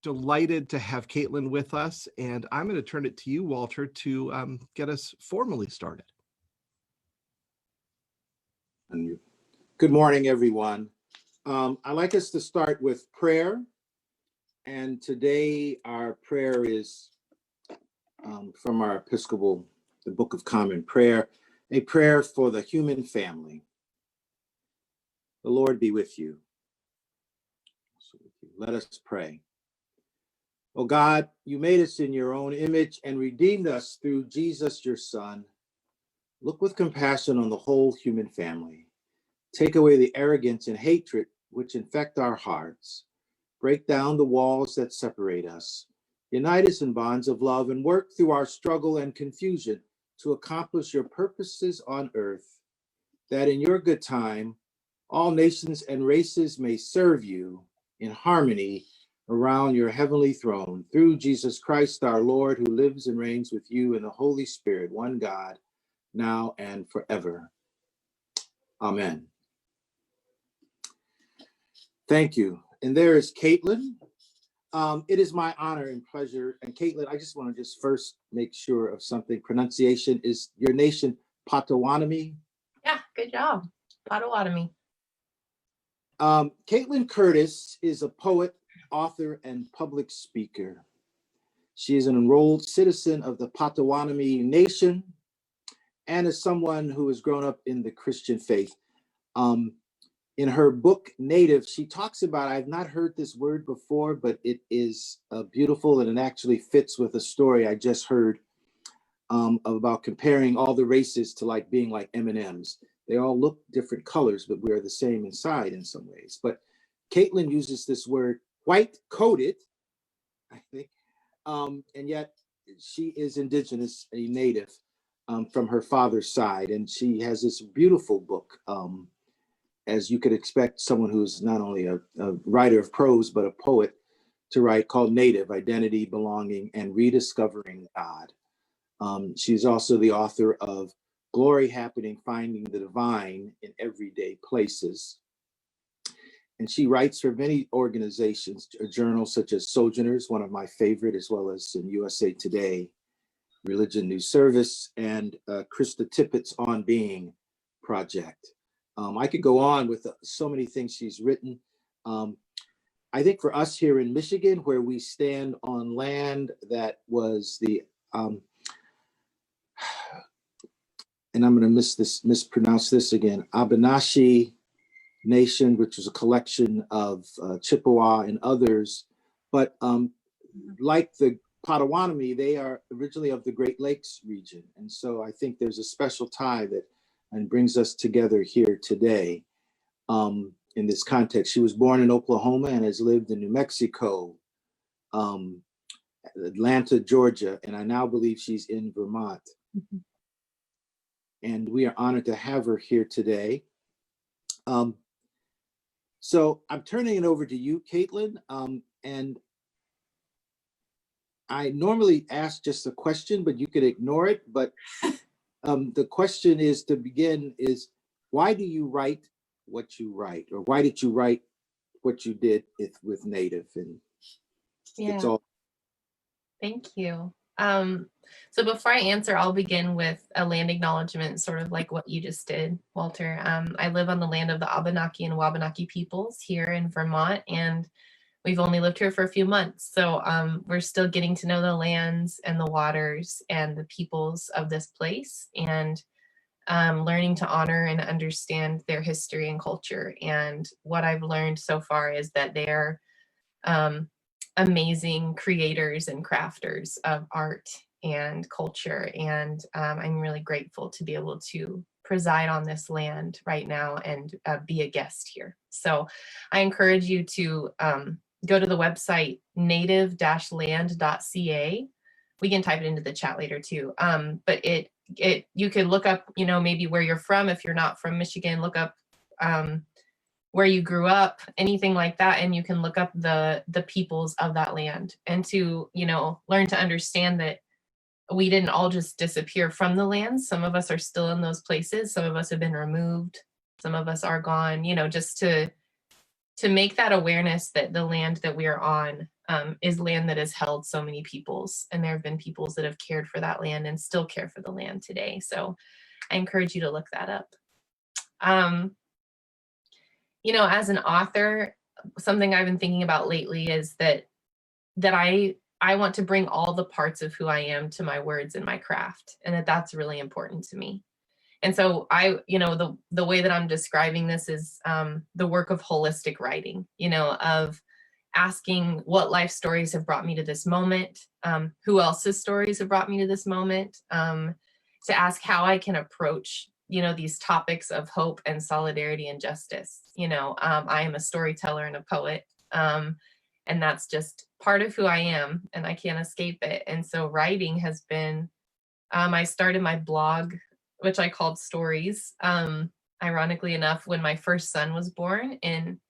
delighted to have Kaitlin with us, and I'm going to turn it to you, Walter, to get us formally started. Good morning, everyone. I'd like us to start with prayer. And today our prayer is from our Episcopal, the Book of Common Prayer, a prayer for the human family. The Lord be with you. Let us pray. Oh God, you made us in your own image and redeemed us through Jesus, your Son. Look with compassion on the whole human family. Take away the arrogance and hatred which infect our hearts. Break down the walls that separate us. Unite us in bonds of love and work through our struggle and confusion to accomplish your purposes on earth, that in your good time, all nations and races may serve you in harmony around your heavenly throne, through Jesus Christ our Lord, who lives and reigns with you in the Holy Spirit, one God, now and forever. Amen. Thank you. And there is Kaitlin. It is my honor and pleasure. And Kaitlin, I just want to first make sure of something. Pronunciation is your nation Potawatomi? Yeah, good job. Potawatomi. Kaitlin Curtice is a poet, author, and public speaker. She is an enrolled citizen of the Potawatomi Nation and is someone who has grown up in the Christian faith. In her book, Native, she talks about, I've not heard this word before, but it is beautiful, and it actually fits with a story I just heard about comparing all the races to like being like M&Ms. They all look different colors, but we're the same inside in some ways. But Kaitlin uses this word white-coated, I think, and yet she is Indigenous, a Native from her father's side. And she has this beautiful book, as you could expect someone who's not only a writer of prose, but a poet to write, called Native: Identity, Belonging, and Rediscovering God. She's also the author of Glory Happening, Finding the Divine in Everyday Places. And she writes for many organizations, journals such as Sojourners, one of my favorite, as well as in USA Today, Religion News Service, and Krista Tippett's On Being project. I could go on with so many things she's written. I think for us here in Michigan, where we stand on land that was the, and I'm going to mispronounce this again, Abenaki Nation, which was a collection of Chippewa and others. But like the Potawatomi, they are originally of the Great Lakes region. And so I think there's a special tie that and brings us together here today in this context. She was born in Oklahoma and has lived in New Mexico, Atlanta, Georgia, and I now believe she's in Vermont. Mm-hmm. And we are honored to have her here today. So I'm turning it over to you, Kaitlin, and I normally ask just a question, but you could ignore it. But the question is, to begin, is why do you write what you write, or why did you write what you did with Native? And yeah, it's all. Thank you. So before I answer, I'll begin with a land acknowledgement, sort of like what you just did, Walter. I live on the land of the Abenaki and Wabanaki peoples here in Vermont, and we've only lived here for a few months. So we're still getting to know the lands and the waters and the peoples of this place, and learning to honor and understand their history and culture. And what I've learned so far is that they're amazing creators and crafters of art and culture. And I'm really grateful to be able to preside on this land right now and be a guest here. So I encourage you to go to the website native-land.ca. We can type it into the chat later too. But you could look up, maybe where you're from. If you're not from Michigan, look up where you grew up, anything like that, and you can look up the peoples of that land, and to learn to understand that we didn't all just disappear from the land. Some of us are still in those places. Some of us have been removed. Some of us are gone. Just to to make that awareness that the land that we are on is land that has held so many peoples, and there have been peoples that have cared for that land and still care for the land today. So I encourage you to look that up. You know, as an author, something I've been thinking about lately is that I want to bring all the parts of who I am to my words and my craft, and that's really important to me. And so you know, the way that I'm describing this is the work of holistic writing, you know, of asking what life stories have brought me to this moment, who else's stories have brought me to this moment, to ask how I can approach, you know, these topics of hope and solidarity and justice. You know, I am a storyteller and a poet, and that's just part of who I am, and I can't escape it. And so writing has been, I started my blog, which I called Stories, ironically enough, when my first son was born in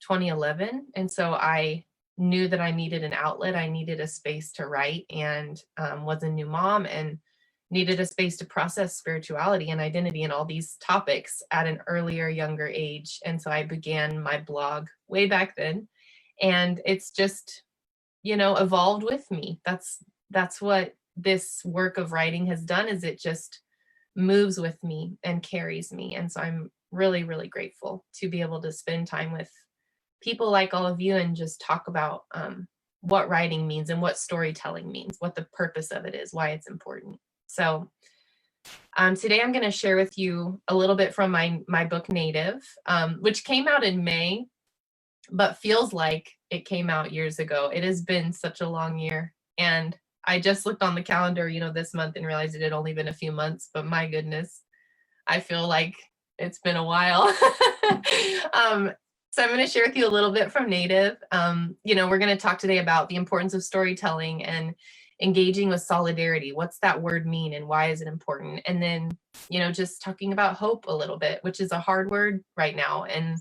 2011. And so I knew that I needed an outlet. I needed a space to write, and was a new mom and needed a space to process spirituality and identity and all these topics at an earlier, younger age. And so I began my blog way back then. And it's just, you know, evolved with me. That's what this work of writing has done, is it just moves with me and carries me. And so I'm really, really grateful to be able to spend time with people like all of you and just talk about what writing means and what storytelling means, what the purpose of it is, why it's important. So today I'm going to share with you a little bit from my book Native, which came out in May, but feels like it came out years ago. It has been such a long year. And I just looked on the calendar, you know, this month and realized it had only been a few months, but my goodness, I feel like it's been a while. So I'm going to share with you a little bit from Native. You know, we're going to talk today about the importance of storytelling and engaging with solidarity. What's that word mean and why is it important? And then, you know, just talking about hope a little bit, which is a hard word right now. And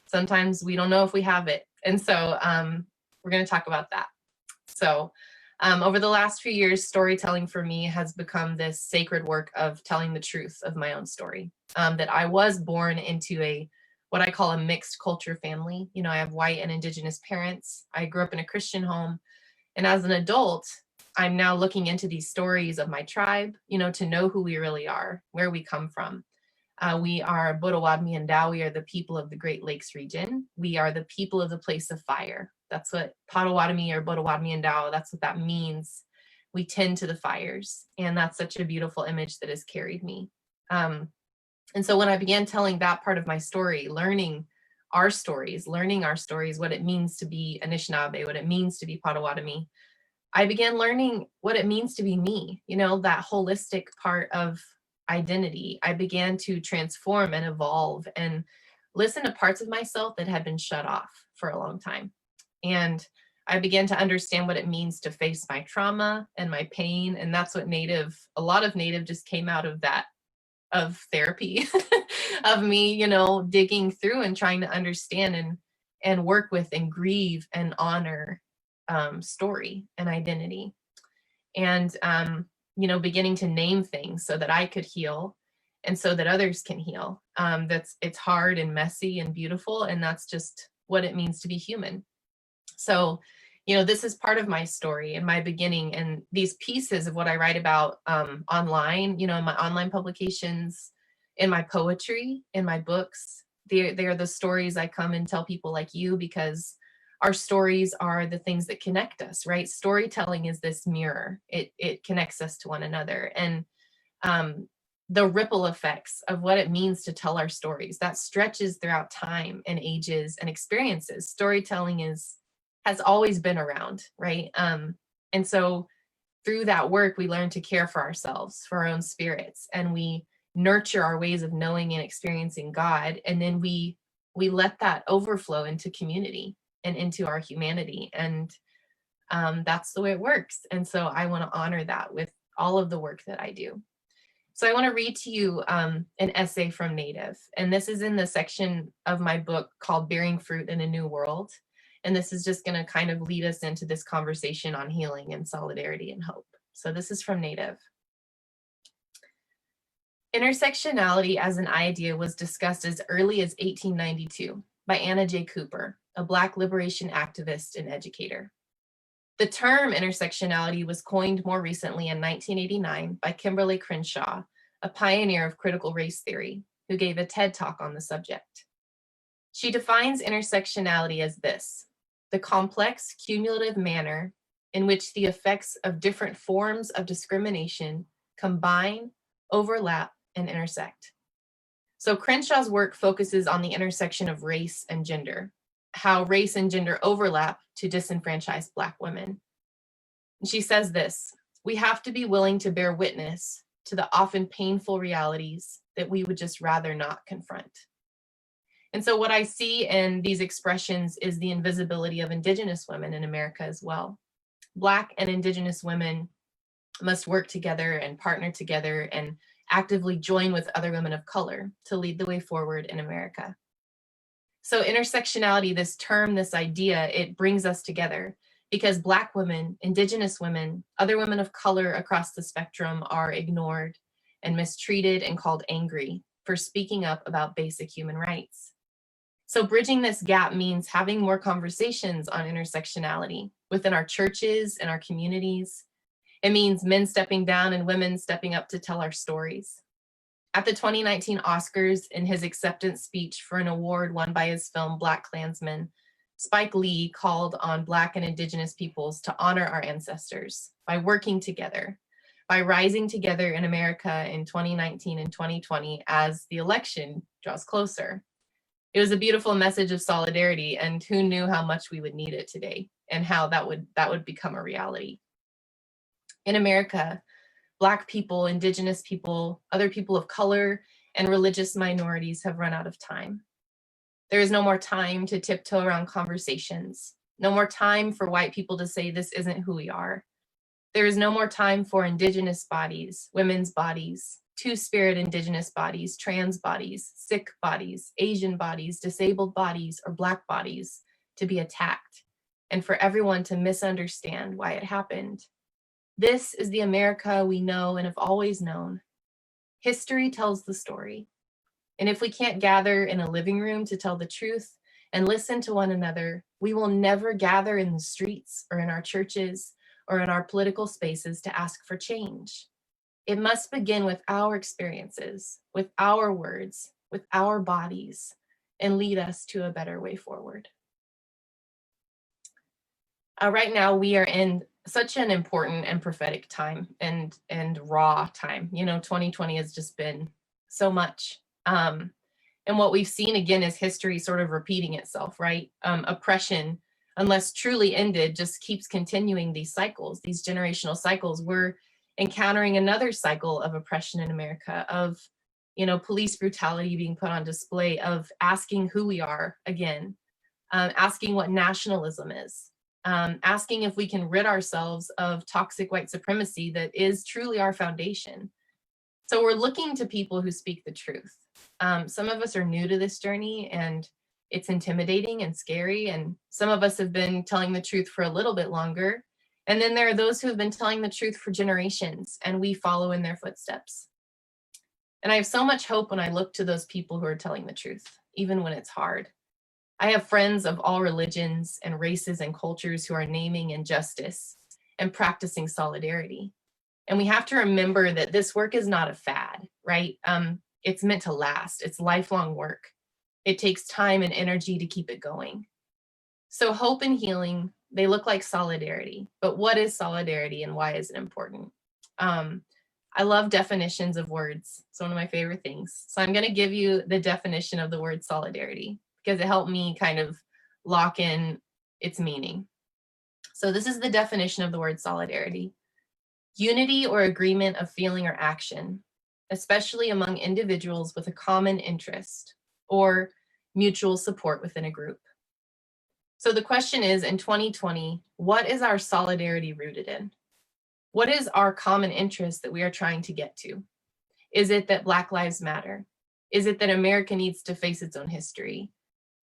sometimes we don't know if we have it. And so we're going to talk about that. So over the last few years, storytelling for me has become this sacred work of telling the truth of my own story. That I was born into what I call a mixed culture family. You know, I have white and Indigenous parents. I grew up in a Christian home. And as an adult, I'm now looking into these stories of my tribe, you know, to know who we really are, where we come from. We are Potawatomi and Dao. We are the people of the Great Lakes region. We are the people of the place of fire. That's what Potawatomi or Potawatomi and Dao, that's what that means. We tend to the fires. And that's such a beautiful image that has carried me. And so when I began telling that part of my story, learning our stories, what it means to be Anishinaabe, what it means to be Potawatomi, I began learning what it means to be me, you know, that holistic part of identity. I began to transform and evolve and listen to parts of myself that had been shut off for a long time. And I began to understand what it means to face my trauma and my pain. And that's what a lot of Native just came out of that, of therapy, of me, you know, digging through and trying to understand and work with and grieve and honor story and identity. And, you know, beginning to name things so that I could heal and so that others can heal. It's hard and messy and beautiful. And that's just what it means to be human. So, you know, this is part of my story and my beginning, and these pieces of what I write about online, you know, in my online publications, in my poetry, in my books, they are the stories I come and tell people like you, because our stories are the things that connect us, right? Storytelling is this mirror. It connects us to one another. And the ripple effects of what it means to tell our stories, that stretches throughout time and ages and experiences. Storytelling has always been around, right? And so through that work, we learn to care for ourselves, for our own spirits, and we nurture our ways of knowing and experiencing God. And then we let that overflow into community and into our humanity. And that's the way it works. And so I want to honor that with all of the work that I do. So I want to read to you an essay from Native. And this is in the section of my book called Bearing Fruit in a New World. And this is just going to kind of lead us into this conversation on healing and solidarity and hope. So this is from Native. Intersectionality as an idea was discussed as early as 1892 by Anna J. Cooper, a Black liberation activist and educator. The term intersectionality was coined more recently in 1989 by Kimberly Crenshaw, a pioneer of critical race theory, who gave a TED Talk on the subject. She defines intersectionality as this: the complex, cumulative manner in which the effects of different forms of discrimination combine, overlap, and intersect. So Crenshaw's work focuses on the intersection of race and gender, how race and gender overlap to disenfranchise Black women. And she says this: we have to be willing to bear witness to the often painful realities that we would just rather not confront. And so what I see in these expressions is the invisibility of Indigenous women in America as well. Black and Indigenous women must work together and partner together and actively join with other women of color to lead the way forward in America. So intersectionality, this term, this idea, it brings us together because Black women, Indigenous women, other women of color across the spectrum are ignored and mistreated and called angry for speaking up about basic human rights. So bridging this gap means having more conversations on intersectionality within our churches and our communities. It means men stepping down and women stepping up to tell our stories. At the 2019 Oscars, in his acceptance speech for an award won by his film Black Klansman, Spike Lee called on Black and Indigenous peoples to honor our ancestors by working together, by rising together in America in 2019 and 2020 as the election draws closer. It was a beautiful message of solidarity, and who knew how much we would need it today and how that would become a reality. In America, Black people, Indigenous people, other people of color, and religious minorities have run out of time. There is no more time to tiptoe around conversations, no more time for white people to say this isn't who we are. There is no more time for Indigenous bodies, women's bodies, two-spirit Indigenous bodies, trans bodies, sick bodies, Asian bodies, disabled bodies, or Black bodies to be attacked, and for everyone to misunderstand why it happened. This is the America we know and have always known. History tells the story. And if we can't gather in a living room to tell the truth and listen to one another, we will never gather in the streets or in our churches or in our political spaces to ask for change. It must begin with our experiences, with our words, with our bodies, and lead us to a better way forward. Right now, we are in such an important and prophetic time and raw time. You know, 2020 has just been so much. And what we've seen again is history sort of repeating itself, right? Oppression, unless truly ended, just keeps continuing these cycles, these generational cycles. We're encountering another cycle of oppression in America, of, you know, police brutality being put on display, of asking who we are again, asking what nationalism is, asking if we can rid ourselves of toxic white supremacy that is truly our foundation. So we're looking to people who speak the truth. Some of us are new to this journey and it's intimidating and scary. And some of us have been telling the truth for a little bit longer. And then there are those who have been telling the truth for generations and we follow in their footsteps. And I have so much hope when I look to those people who are telling the truth, even when it's hard. I have friends of all religions and races and cultures who are naming injustice and practicing solidarity. And we have to remember that this work is not a fad, right? It's meant to last. It's lifelong work. It takes time and energy to keep it going. So hope and healing, they look like solidarity. But what is solidarity and why is it important? I love definitions of words. It's one of my favorite things. So I'm going to give you the definition of the word solidarity because it helped me kind of lock in its meaning. So this is the definition of the word solidarity. Unity or agreement of feeling or action, especially among individuals with a common interest or mutual support within a group. So the question is, in 2020, what is our solidarity rooted in? What is our common interest that we are trying to get to? Is it that Black Lives Matter? Is it that America needs to face its own history?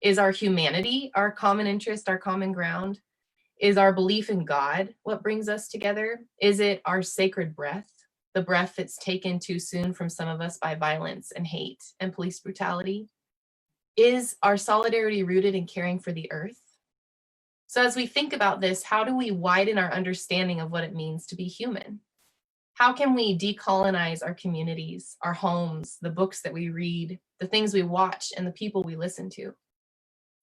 Is our humanity our common interest, our common ground? Is our belief in God what brings us together? Is it our sacred breath, the breath that's taken too soon from some of us by violence and hate and police brutality? Is our solidarity rooted in caring for the earth So as we think about this, how do we widen our understanding of what it means to be human? How can we decolonize our communities, our homes, the books that we read, the things we watch, and the people we listen to?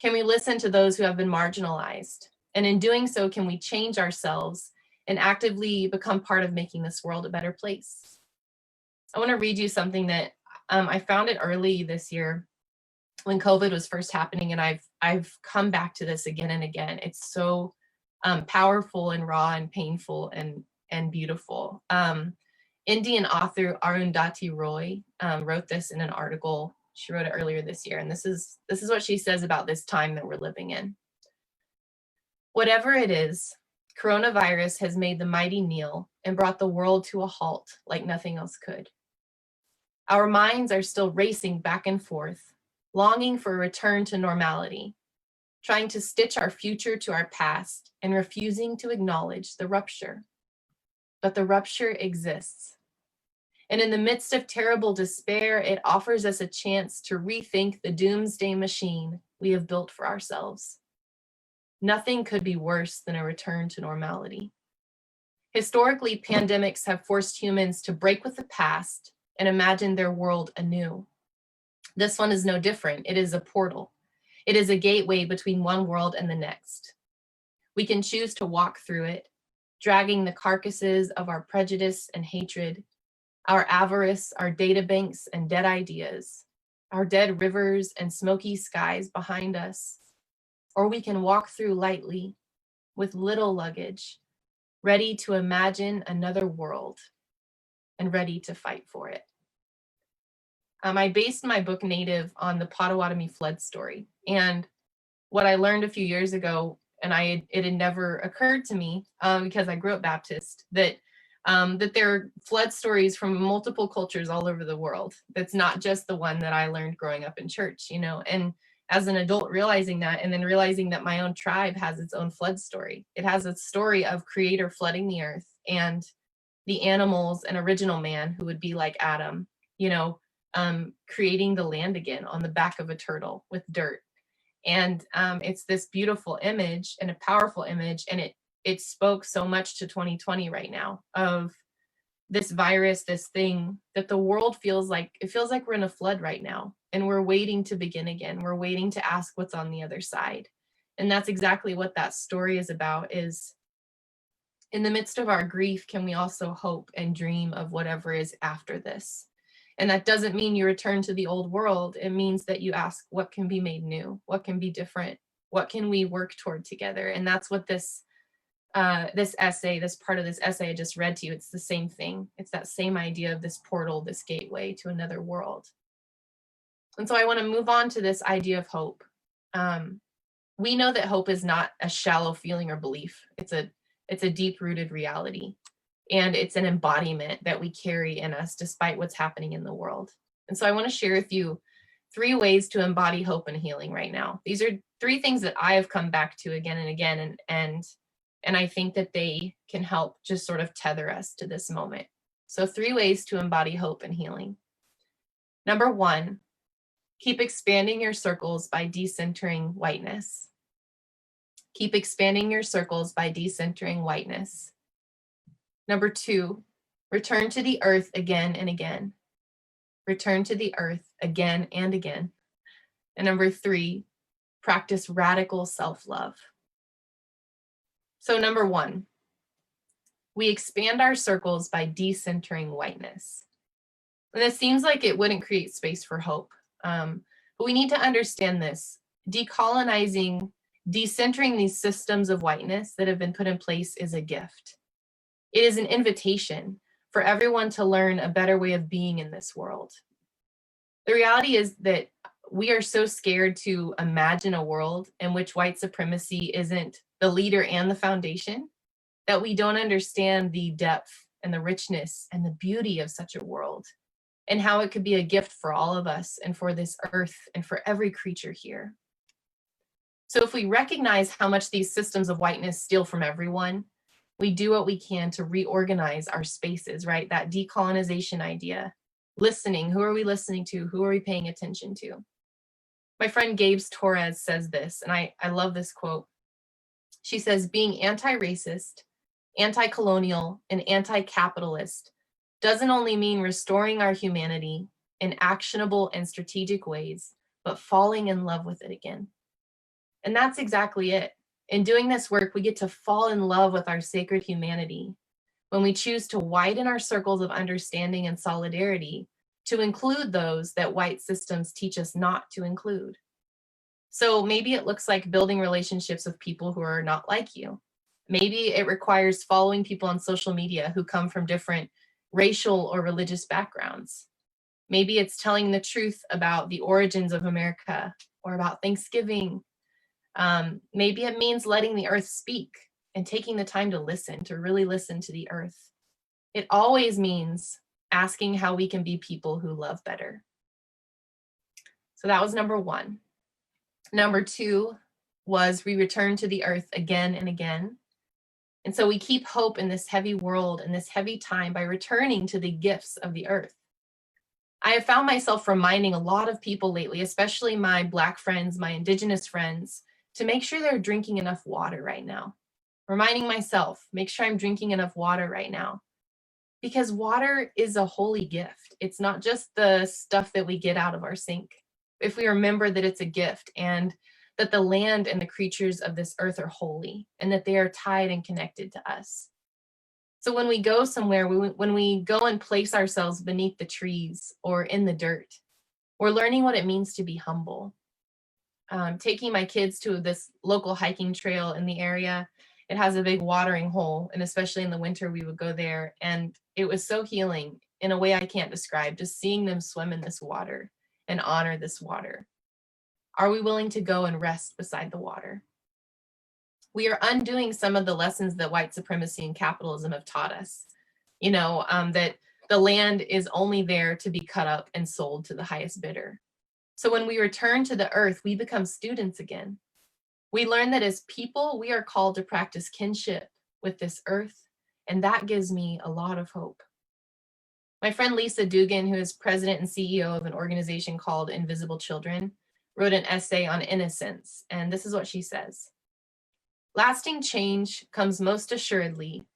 Can we listen to those who have been marginalized? And in doing so, can we change ourselves and actively become part of making this world a better place? I want to read you something that I found it early this year when COVID was first happening, and I've come back to this again and again. It's so powerful and raw and painful and beautiful. Indian author Arundhati Roy wrote this in an article. She wrote it earlier this year, and this is what she says about this time that we're living in. Whatever it is, coronavirus has made the mighty kneel and brought the world to a halt like nothing else could. Our minds are still racing back and forth, longing for a return to normality, trying to stitch our future to our past and refusing to acknowledge the rupture. But the rupture exists. And in the midst of terrible despair, it offers us a chance to rethink the doomsday machine we have built for ourselves. Nothing could be worse than a return to normality. Historically, pandemics have forced humans to break with the past and imagine their world anew. This one is no different. It is a portal. It is a gateway between one world and the next. We can choose to walk through it, dragging the carcasses of our prejudice and hatred, our avarice, our databanks and dead ideas, our dead rivers and smoky skies behind us. Or we can walk through lightly, with little luggage, ready to imagine another world and ready to fight for it. I based my book Native on the Potawatomi flood story. And what I learned a few years ago, and it had never occurred to me because I grew up Baptist, that there are flood stories from multiple cultures all over the world. That's not just the one that I learned growing up in church, and as an adult realizing that, and then realizing that my own tribe has its own flood story. It has a story of Creator flooding the earth and the animals and original man, who would be like Adam, creating the land again on the back of a turtle with dirt. And it's this beautiful image and a powerful image. And it spoke so much to 2020 right now, of this virus, this thing that the world feels like we're in a flood right now. And we're waiting to begin again. We're waiting to ask what's on the other side. And that's exactly what that story is about, is in the midst of our grief, can we also hope and dream of whatever is after this? And that doesn't mean you return to the old world. It means that you ask, what can be made new? What can be different? What can we work toward together? And that's what this part of this essay I just read to you, it's the same thing. It's that same idea of this portal, this gateway to another world. And so I want to move on to this idea of hope. We know that hope is not a shallow feeling or belief. It's a deep-rooted reality. And it's an embodiment that we carry in us despite what's happening in the world. And so I want to share with you 3 ways to embody hope and healing right now. These are 3 things that I have come back to again and again, and I think that they can help just sort of tether us to this moment. So 3 ways to embody hope and healing. Number 1, keep expanding your circles by decentering whiteness. Keep expanding your circles by decentering whiteness. Number 2, return to the earth again and again. Return to the earth again and again. And number 3, practice radical self-love. So number 1, we expand our circles by decentering whiteness. And it seems like it wouldn't create space for hope. But we need to understand this. Decentering these systems of whiteness that have been put in place is a gift. It is an invitation for everyone to learn a better way of being in this world. The reality is that we are so scared to imagine a world in which white supremacy isn't the leader and the foundation, that we don't understand the depth and the richness and the beauty of such a world, and how it could be a gift for all of us and for this earth and for every creature here. So if we recognize how much these systems of whiteness steal from everyone, we do what we can to reorganize our spaces, right? That decolonization idea. Listening, who are we listening to? Who are we paying attention to? My friend Gabe Torres says this, and I love this quote. She says, being anti-racist, anti-colonial, and anti-capitalist doesn't only mean restoring our humanity in actionable and strategic ways, but falling in love with it again. And that's exactly it. In doing this work, we get to fall in love with our sacred humanity when we choose to widen our circles of understanding and solidarity to include those that white systems teach us not to include. So maybe it looks like building relationships with people who are not like you. Maybe it requires following people on social media who come from different racial or religious backgrounds. Maybe it's telling the truth about the origins of America or about Thanksgiving. Maybe it means letting the earth speak and taking the time to listen, to really listen to the earth. It always means asking how we can be people who love better. So that was number one. Number two was we return to the earth again and again. And so we keep hope in this heavy world and this heavy time by returning to the gifts of the earth. I have found myself reminding a lot of people lately, especially my Black friends, my Indigenous friends, to make sure they're drinking enough water right now. Reminding myself, make sure I'm drinking enough water right now. Because water is a holy gift. It's not just the stuff that we get out of our sink. If we remember that it's a gift and that the land and the creatures of this earth are holy and that they are tied and connected to us. So when we go somewhere, when we go and place ourselves beneath the trees or in the dirt, we're learning what it means to be humble. Taking my kids to this local hiking trail in the area, it has a big watering hole, and especially in the winter, we would go there, and it was so healing in a way I can't describe, just seeing them swim in this water and honor this water. Are we willing to go and rest beside the water? We are undoing some of the lessons that white supremacy and capitalism have taught us. That the land is only there to be cut up and sold to the highest bidder. So when we return to the earth, we become students again. We learn that as people, we are called to practice kinship with this earth, and that gives me a lot of hope. My friend Lisa Dugan, who is president and CEO of an organization called Invisible Children, wrote an essay on innocence, and this is what she says. Lasting change comes most assuredly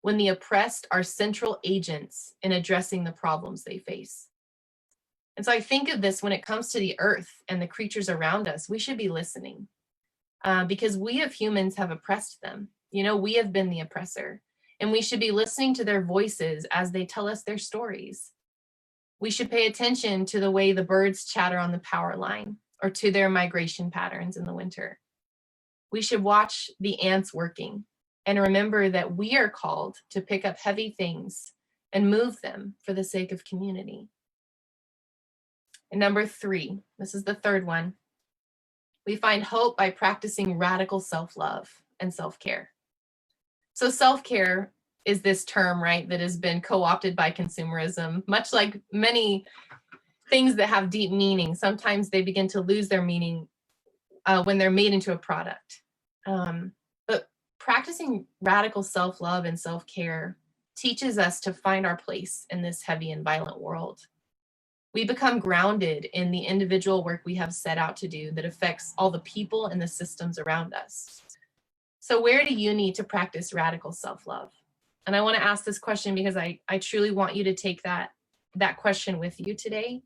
when the oppressed are central agents in addressing the problems they face. And so I think of this when it comes to the earth and the creatures around us, we should be listening because we as humans have oppressed them. We have been the oppressor, and we should be listening to their voices as they tell us their stories. We should pay attention to the way the birds chatter on the power line or to their migration patterns in the winter. We should watch the ants working and remember that we are called to pick up heavy things and move them for the sake of community. And number three, this is the third one. We find hope by practicing radical self-love and self-care. So self-care is this term, right, that has been co-opted by consumerism, much like many things that have deep meaning. Sometimes they begin to lose their meaning when they're made into a product. But practicing radical self-love and self-care teaches us to find our place in this heavy and violent world. We become grounded in the individual work we have set out to do that affects all the people and the systems around us. So where do you need to practice radical self-love? And I want to ask this question because I truly want you to take that question with you today.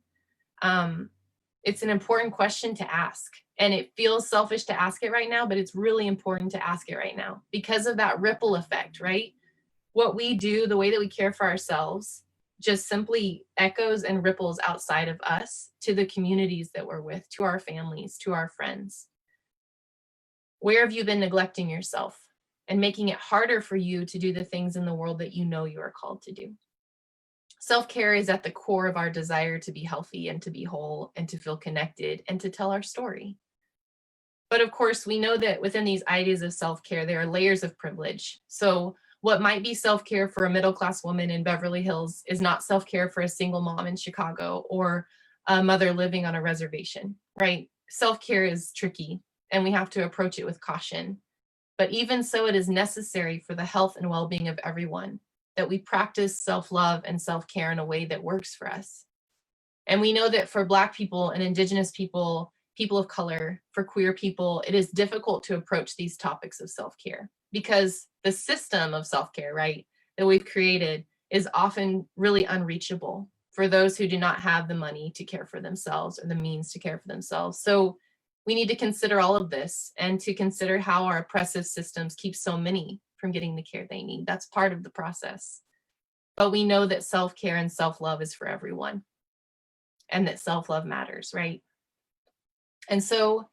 It's an important question to ask, and it feels selfish to ask it right now, but it's really important to ask it right now because of that ripple effect, right? What we do, the way that we care for ourselves, just simply echoes and ripples outside of us to the communities that we're with, to our families, to our friends. Where have you been neglecting yourself and making it harder for you to do the things in the world that you know you are called to do? Self-care is at the core of our desire to be healthy and to be whole and to feel connected and to tell our story. But of course, we know that within these ideas of self-care, there are layers of privilege. So what might be self-care for a middle-class woman in Beverly Hills is not self-care for a single mom in Chicago or a mother living on a reservation, right? Self-care is tricky, and we have to approach it with caution. But even so, it is necessary for the health and well-being of everyone that we practice self-love and self-care in a way that works for us. And we know that for Black people and Indigenous people people of color, for queer people, it is difficult to approach these topics of self-care because the system of self-care, right, that we've created is often really unreachable for those who do not have the money to care for themselves or the means to care for themselves. So we need to consider all of this and to consider how our oppressive systems keep so many from getting the care they need. That's part of the process. But we know that self-care and self-love is for everyone and that self-love matters, right? And so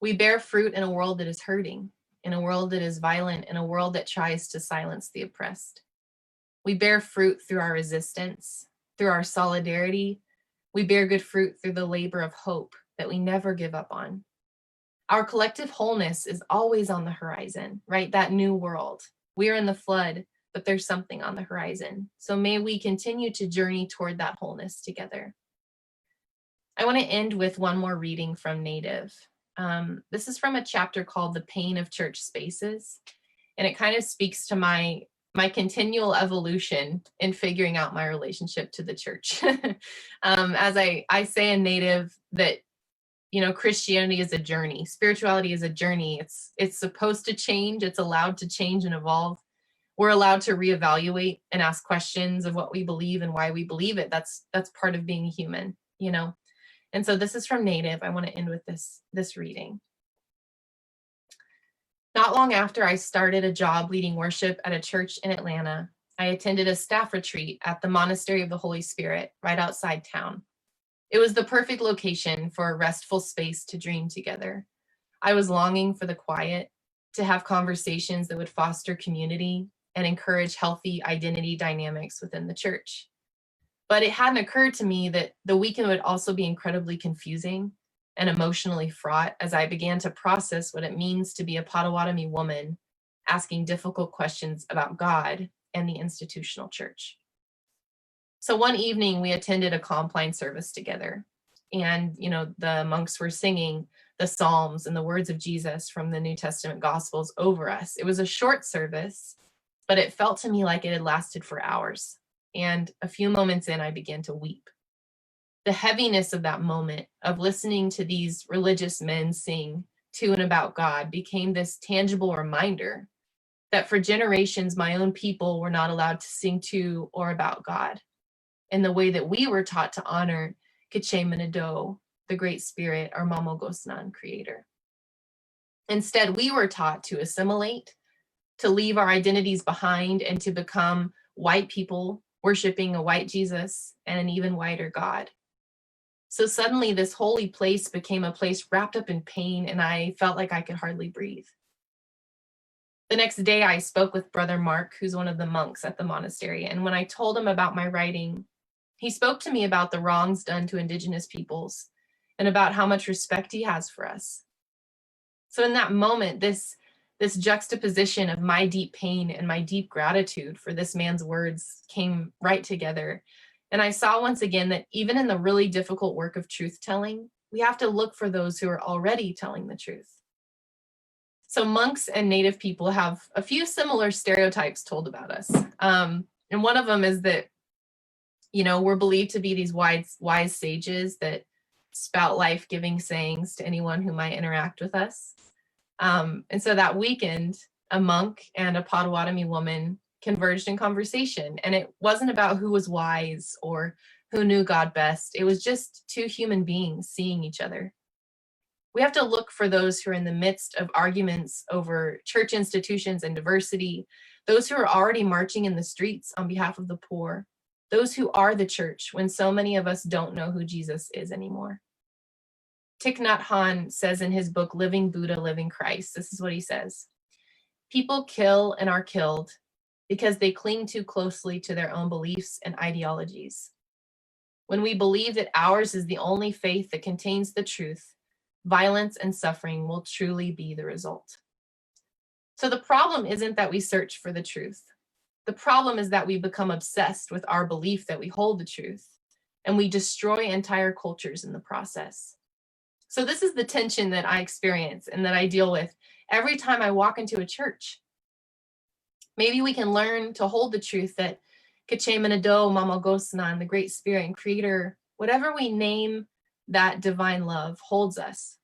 we bear fruit in a world that is hurting, in a world that is violent, in a world that tries to silence the oppressed. We bear fruit through our resistance, through our solidarity. We bear good fruit through the labor of hope that we never give up on. Our collective wholeness is always on the horizon, right? That new world. We are in the flood, but there's something on the horizon. So may we continue to journey toward that wholeness together. I want to end with one more reading from Native. This is from a chapter called The Pain of Church Spaces. And it kind of speaks to my continual evolution in figuring out my relationship to the church. As I say in Native that, you know, Christianity is a journey. Spirituality is a journey. It's supposed to change. It's allowed to change and evolve. We're allowed to reevaluate and ask questions of what we believe and why we believe it. That's part of being human, you know. And so this is from Native. I want to end with this reading. Not long after I started a job leading worship at a church in Atlanta, I attended a staff retreat at the Monastery of the Holy Spirit right outside town. It was the perfect location for a restful space to dream together. I was longing for the quiet, to have conversations that would foster community and encourage healthy identity dynamics within the church. But it hadn't occurred to me that the weekend would also be incredibly confusing and emotionally fraught as I began to process what it means to be a Potawatomi woman asking difficult questions about God and the institutional church. So one evening we attended a compline service together, and you know, the monks were singing the Psalms and the words of Jesus from the New Testament Gospels over us. It was a short service, but it felt to me like it had lasted for hours. And a few moments in, I began to weep. The heaviness of that moment of listening to these religious men sing to and about God became this tangible reminder that for generations, my own people were not allowed to sing to or about God in the way that we were taught to honor K'che Manado, the Great Spirit, our Mamo Gosnan creator. Instead, we were taught to assimilate, to leave our identities behind, and to become white people worshiping a white Jesus and an even whiter God. So suddenly this holy place became a place wrapped up in pain, and I felt like I could hardly breathe. The next day I spoke with Brother Mark, who's one of the monks at the monastery, and when I told him about my writing, he spoke to me about the wrongs done to Indigenous peoples and about how much respect he has for us. So in that moment, this juxtaposition of my deep pain and my deep gratitude for this man's words came right together. And I saw once again that even in the really difficult work of truth telling, we have to look for those who are already telling the truth. So monks and Native people have a few similar stereotypes told about us. And one of them is that, you know, we're believed to be these wise sages that spout life-giving sayings to anyone who might interact with us. And so that weekend, a monk and a Potawatomi woman converged in conversation. And it wasn't about who was wise or who knew God best. It was just two human beings seeing each other. We have to look for those who are in the midst of arguments over church institutions and diversity, those who are already marching in the streets on behalf of the poor, those who are the church when so many of us don't know who Jesus is anymore. Thich Nhat Hanh says in his book, Living Buddha, Living Christ, this is what he says: people kill and are killed because they cling too closely to their own beliefs and ideologies. When we believe that ours is the only faith that contains the truth, violence and suffering will truly be the result. So the problem isn't that we search for the truth. The problem is that we become obsessed with our belief that we hold the truth, and we destroy entire cultures in the process. So this is the tension that I experience and that I deal with every time I walk into a church. Maybe we can learn to hold the truth that K'che Manado, Mama Gosnan, the Great Spirit and Creator, whatever we name that divine love, holds us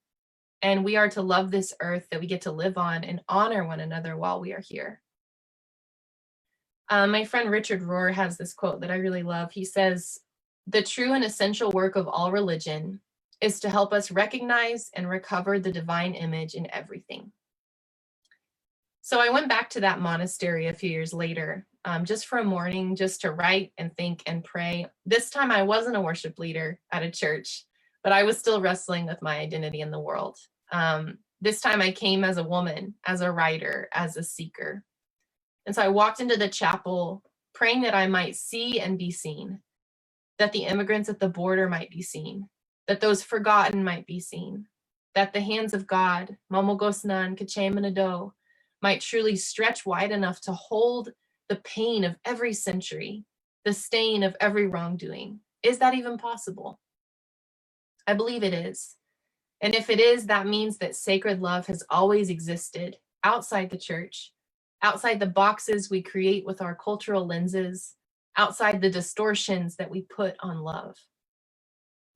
And we are to love this earth that we get to live on and honor one another while we are here. My friend Richard Rohr has this quote that I really love. He says, "The true and essential work of all religion is to help us recognize and recover the divine image in everything." So I went back to that monastery a few years later, just for a morning, just to write and think and pray. This time I wasn't a worship leader at a church, but I was still wrestling with my identity in the world. This time I came as a woman, as a writer, as a seeker. And so I walked into the chapel praying that I might see and be seen, that the immigrants at the border might be seen, that those forgotten might be seen, that the hands of God, Mamogosnan Kachemanado, might truly stretch wide enough to hold the pain of every century, the stain of every wrongdoing. Is that even possible? I believe it is. And if it is, that means that sacred love has always existed outside the church, outside the boxes we create with our cultural lenses, outside the distortions that we put on love.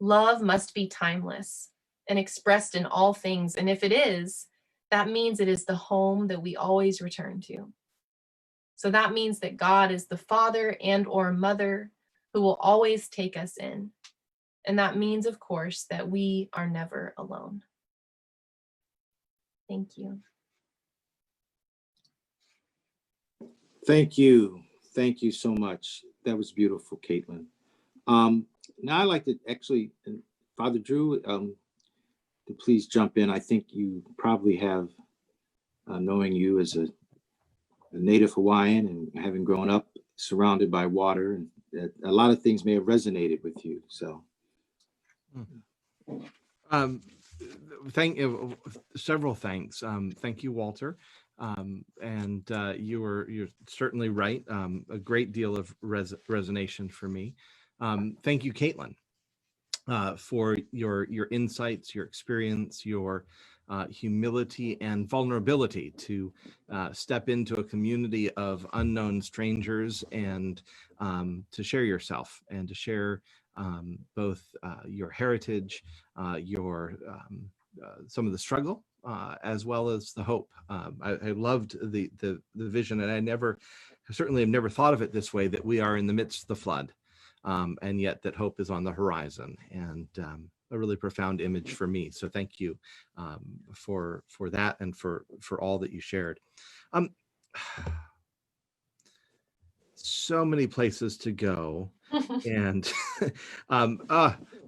Love must be timeless and expressed in all things. And if it is, that means it is the home that we always return to. So that means that God is the father and or mother who will always take us in. And that means, of course, that we are never alone. Thank you. Thank you. Thank you so much. That was beautiful, Kaitlin. Now I'd like to actually, Father Drew, to please jump in. I think you probably have, knowing you as a native Hawaiian and having grown up surrounded by water, and that a lot of things may have resonated with you. So, Several thanks. Thank you, Walter. And you're certainly right. A great deal of resonation for me. Thank you, Kaitlin, for your insights, your experience, your humility and vulnerability to step into a community of unknown strangers and to share yourself and to share both your heritage, your some of the struggle, as well as the hope. I loved the vision, and I certainly have never thought of it this way, that we are in the midst of the flood, and yet that hope is on the horizon, and a really profound image for me. So thank you for that and for all that you shared. So many places to go. And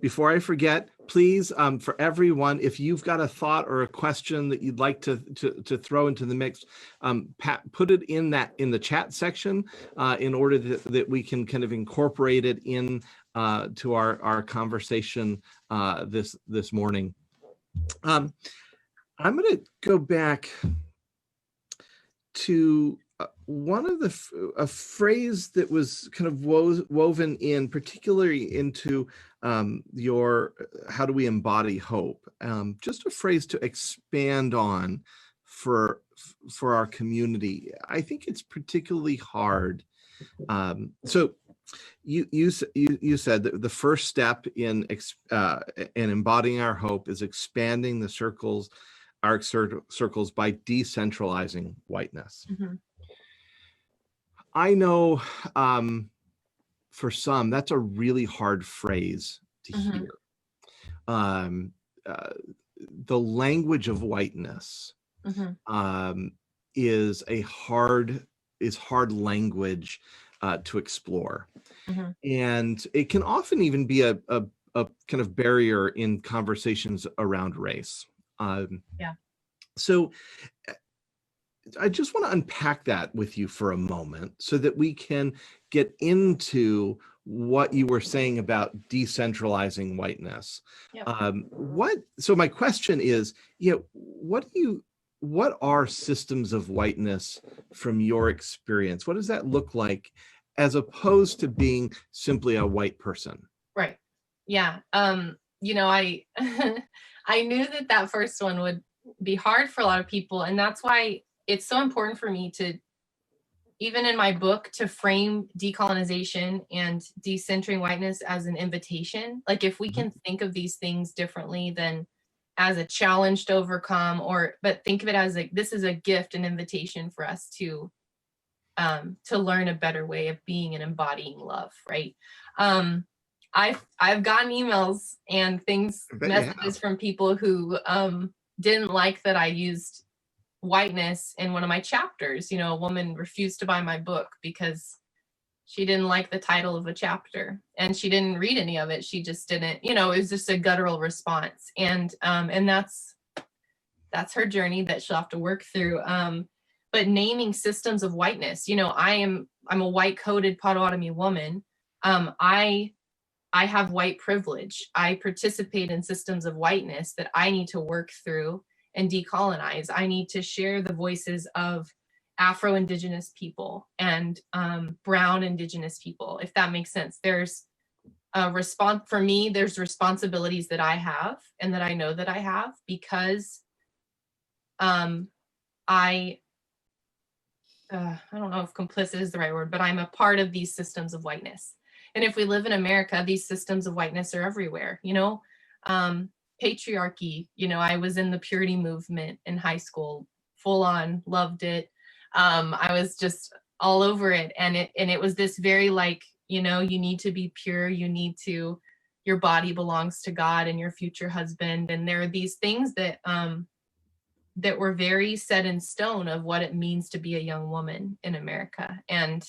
before I forget, please, for everyone, if you've got a thought or a question that you'd like to throw into the mix, put it in the chat section in order that we can kind of incorporate it in to our conversation this morning. I'm going to go back to one of a phrase that was kind of woven in, particularly into your how do we embody hope? Just a phrase to expand on for our community. I think it's particularly hard. So you said that the first step in embodying our hope is expanding the circles by decentralizing whiteness. Mm-hmm. I know for some, that's a really hard phrase to mm-hmm. hear. The language of whiteness mm-hmm. Is hard language to explore. Mm-hmm. And it can often even be a kind of barrier in conversations around race. Yeah. So I just want to unpack that with you for a moment so that we can get into what you were saying about decentralizing whiteness. Yep. So my question is, what are systems of whiteness from your experience? What does that look like as opposed to being simply a white person? Right. Yeah. I I knew that first one would be hard for a lot of people, and that's why it's so important for me to, even in my book, to frame decolonization and decentering whiteness as an invitation. Like, if we can think of these things differently, then as a challenge to overcome, but think of it as like, this is a gift, an invitation for us to learn a better way of being and embodying love, right? I've gotten emails and messages from people who didn't like that I used whiteness in one of my chapters. A woman refused to buy my book because she didn't like the title of a chapter, and she didn't read any of it. She just didn't, it was just a guttural response. And that's her journey that she'll have to work through. But naming systems of whiteness, I'm a white coded Potawatomi woman. I have white privilege. I participate in systems of whiteness that I need to work through and decolonize. I need to share the voices of Afro-Indigenous people and Brown Indigenous people, if that makes sense. There's a response for me, there's responsibilities that I have and that I know that I have because I don't know if complicit is the right word, but I'm a part of these systems of whiteness. And if we live in America, these systems of whiteness are everywhere, patriarchy, I was in the purity movement in high school, full on, loved it. I was just all over it. And it was this very like, you need to be pure. Your body belongs to God and your future husband. And there are these things that were very set in stone of what it means to be a young woman in America. And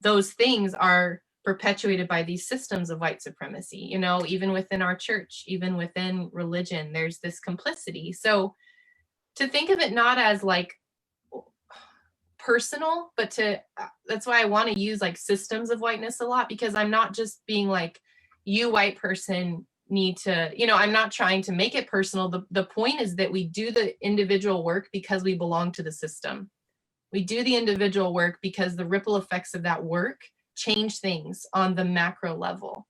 those things are perpetuated by these systems of white supremacy, even within our church, even within religion, there's this complicity. So to think of it not as like personal, but that's why I want to use like systems of whiteness a lot, because I'm not just being like, you white person need to, I'm not trying to make it personal. The point is that we do the individual work because we belong to the system. We do the individual work because the ripple effects of that work change things on the macro level.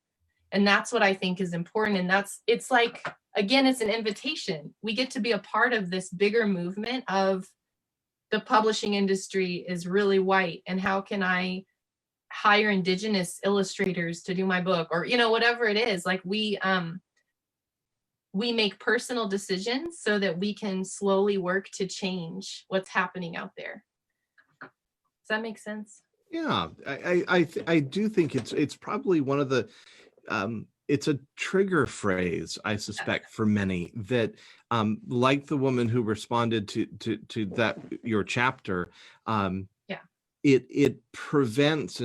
And that's what I think is important. And it's like, again, it's an invitation. We get to be a part of this bigger movement of the publishing industry is really white. And how can I hire Indigenous illustrators to do my book, or, whatever it is. Like we make personal decisions so that we can slowly work to change what's happening out there. Does that make sense? Yeah, I do think it's probably one of the it's a trigger phrase, I suspect, for many that like the woman who responded to that your chapter, it prevents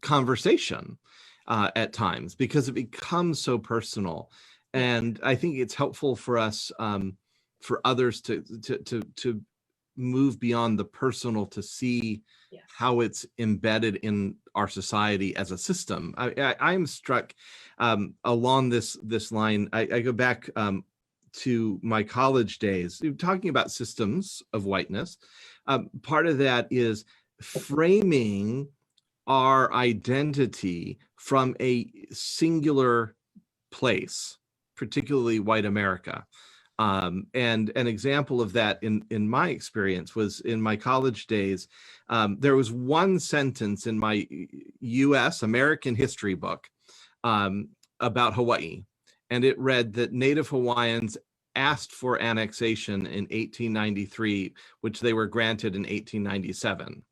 conversation at times because it becomes so personal. And I think it's helpful for us, for others to move beyond the personal to see how it's embedded in our society as a system. I'm struck along this line. I go back to my college days, talking about systems of whiteness. Part of that is framing our identity from a singular place, particularly white America. And an example of that in my experience was in my college days. There was one sentence in my US American history book about Hawaii, and it read that Native Hawaiians asked for annexation in 1893, which they were granted in 1897.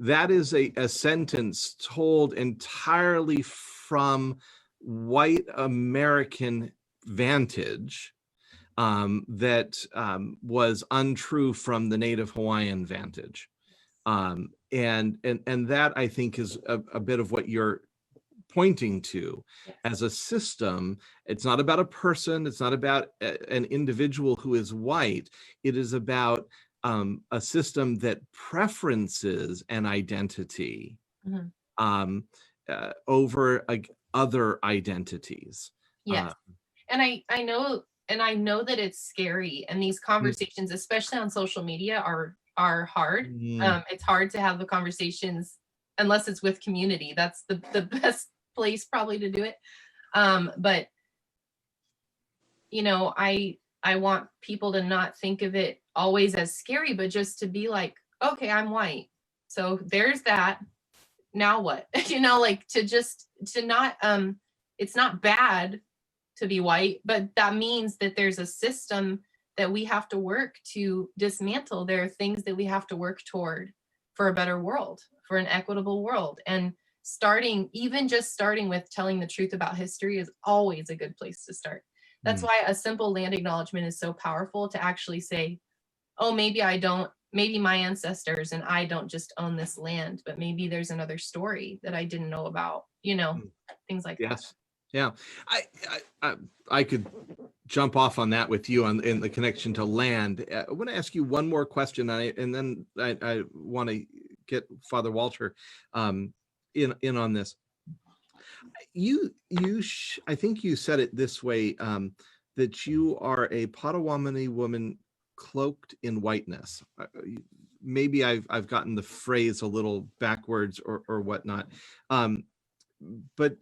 That is a sentence told entirely from white American vantage that was untrue from the Native Hawaiian vantage. And that, I think, is a bit of what you're pointing to as a system. It's not about a person. It's not about an individual who is white. It is about a system that preferences an identity over other identities. Yes. And I know that it's scary, and these conversations, especially on social media, are hard. It's hard to have the conversations unless it's with community. That's the best place probably to do it. But I want people to not think of it always as scary, but just to be like, okay, I'm white, so there's that. Now what? Like to not it's not bad to be white, but that means that there's a system that we have to work to dismantle. There are things that we have to work toward for a better world, for an equitable world. And even just starting with telling the truth about history is always a good place to start. That's why a simple land acknowledgement is so powerful, to actually say, oh, maybe my ancestors and I don't just own this land, but maybe there's another story that I didn't know about, things like that. Yes. Yeah. I could jump off on that with you in the connection to land. I want to ask you one more question, and then I want to get Father Walter in on this. I think you said it this way, that you are a Potawatomi woman cloaked in whiteness. Maybe I've gotten the phrase a little backwards or whatnot, but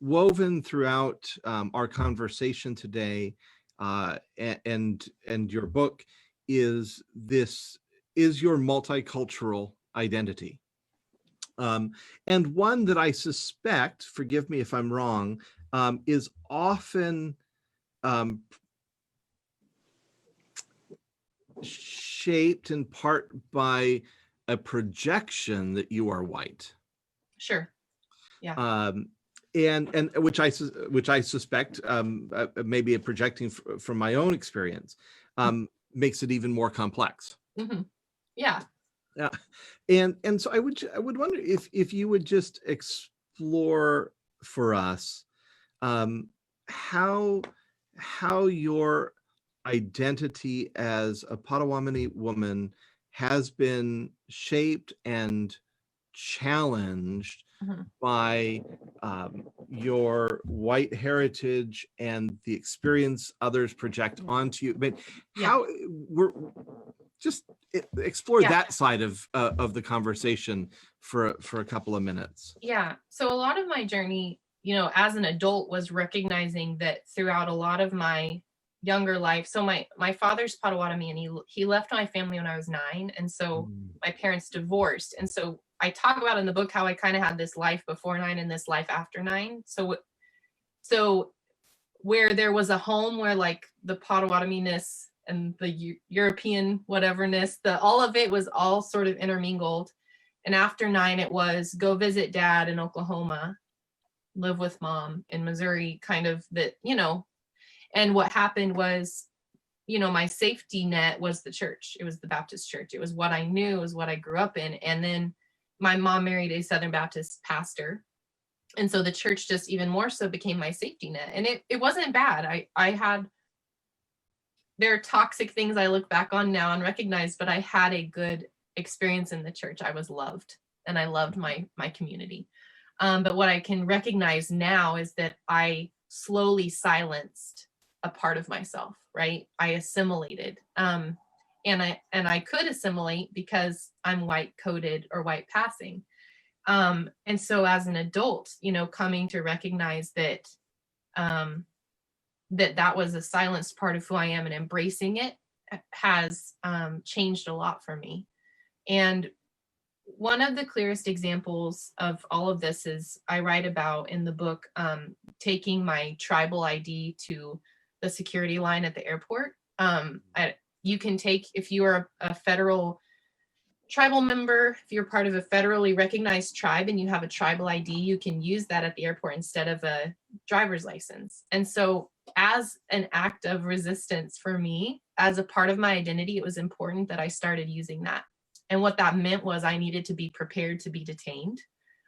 woven throughout our conversation today, and your book is your multicultural identity. And one that I suspect, forgive me if I'm wrong, is often shaped in part by a projection that you are white. Sure. Yeah. And which I suspect, maybe projecting from my own experience, makes it even more complex. Mm-hmm. Yeah. Yeah, and so I would wonder if you would just explore for us how your identity as a Potawatomi woman has been shaped and challenged by your white heritage and the experience others project onto you. But how we're just explore that side of the conversation for a couple of minutes. Yeah. So a lot of my journey, as an adult, was recognizing that throughout a lot of my younger life. So my father's Potawatomi, and he left my family when I was 9, and so my parents divorced. And so I talk about in the book how I kind of had this life before 9 and this life after 9. So where there was a home where like the Potawatomi-ness and the European whateverness, all of it was all sort of intermingled. And after 9, it was go visit dad in Oklahoma, live with mom in Missouri, kind of that, and what happened was, my safety net was the church. It was the Baptist church. It was what I knew, it was what I grew up in. And then my mom married a Southern Baptist pastor. And so the church just even more so became my safety net. And it wasn't bad. There are toxic things I look back on now and recognize, but I had a good experience in the church. I was loved, and I loved my community. But what I can recognize now is that I slowly silenced a part of myself, right? I assimilated. And I could assimilate because I'm white coded or white passing. And so as an adult, coming to recognize that that was a silenced part of who I am, and embracing it has changed a lot for me. And one of the clearest examples of all of this is I write about in the book, taking my tribal ID to the security line at the airport. You can take, if you are a federal tribal member, if you're part of a federally recognized tribe and you have a tribal ID, you can use that at the airport instead of a driver's license. And so as an act of resistance for me, as a part of my identity, it was important that I started using that. And what that meant was I needed to be prepared to be detained.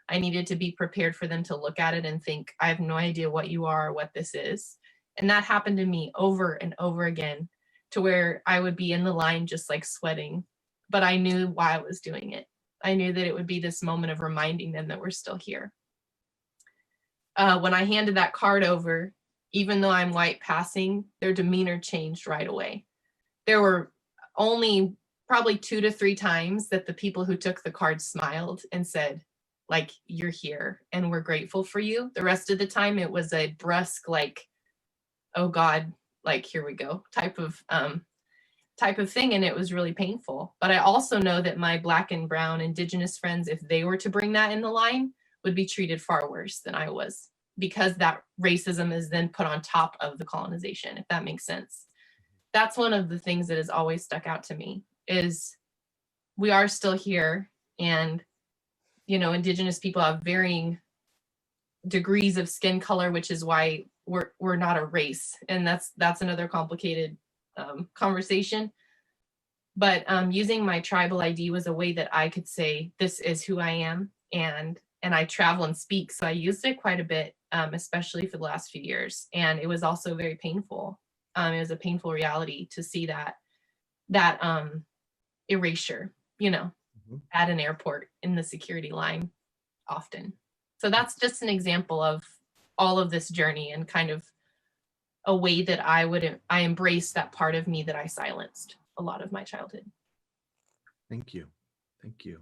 I needed to be prepared for them to look at it and think, I have no idea what you are or what this is. And that happened to me over and over again, to where I would be in the line just like sweating, but I knew why I was doing it. I knew that it would be this moment of reminding them that we're still here. When I handed that card over, even though I'm white passing, their demeanor changed right away. There were only probably 2 to 3 times that the people who took the card smiled and said, like, you're here and we're grateful for you. The rest of the time it was a brusque, like, oh God, like, here we go type of thing. And it was really painful. But I also know that my Black and brown Indigenous friends, if they were to bring that in the line, would be treated far worse than I was. because that racism is then put on top of the colonization, if that makes sense. That's one of the things that has always stuck out to me, is we are still here, and Indigenous people have varying degrees of skin color, which is why we're not a race, and that's another complicated conversation. But using my tribal ID was a way that I could say, this is who I am, and I travel and speak, so I used it quite a bit, especially for the last few years, and it was also very painful. It was a painful reality to see that erasure, at an airport in the security line often. So that's just an example of all of this journey, and kind of a way that I embrace that part of me that I silenced a lot of my childhood. Thank you. Thank you.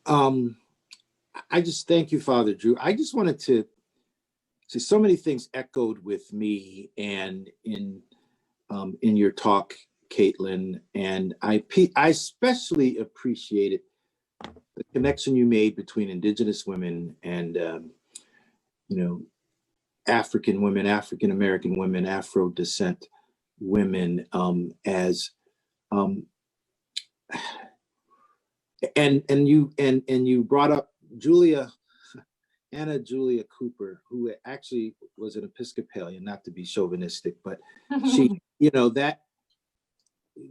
I just thank you, Father Drew. I just wanted to see so many things echoed with me and in your talk, Kaitlin, and I especially appreciated the connection you made between Indigenous women and African women, African American women, Afro descent women, and you brought up Anna Julia Cooper, who actually was an Episcopalian, not to be chauvinistic, but she,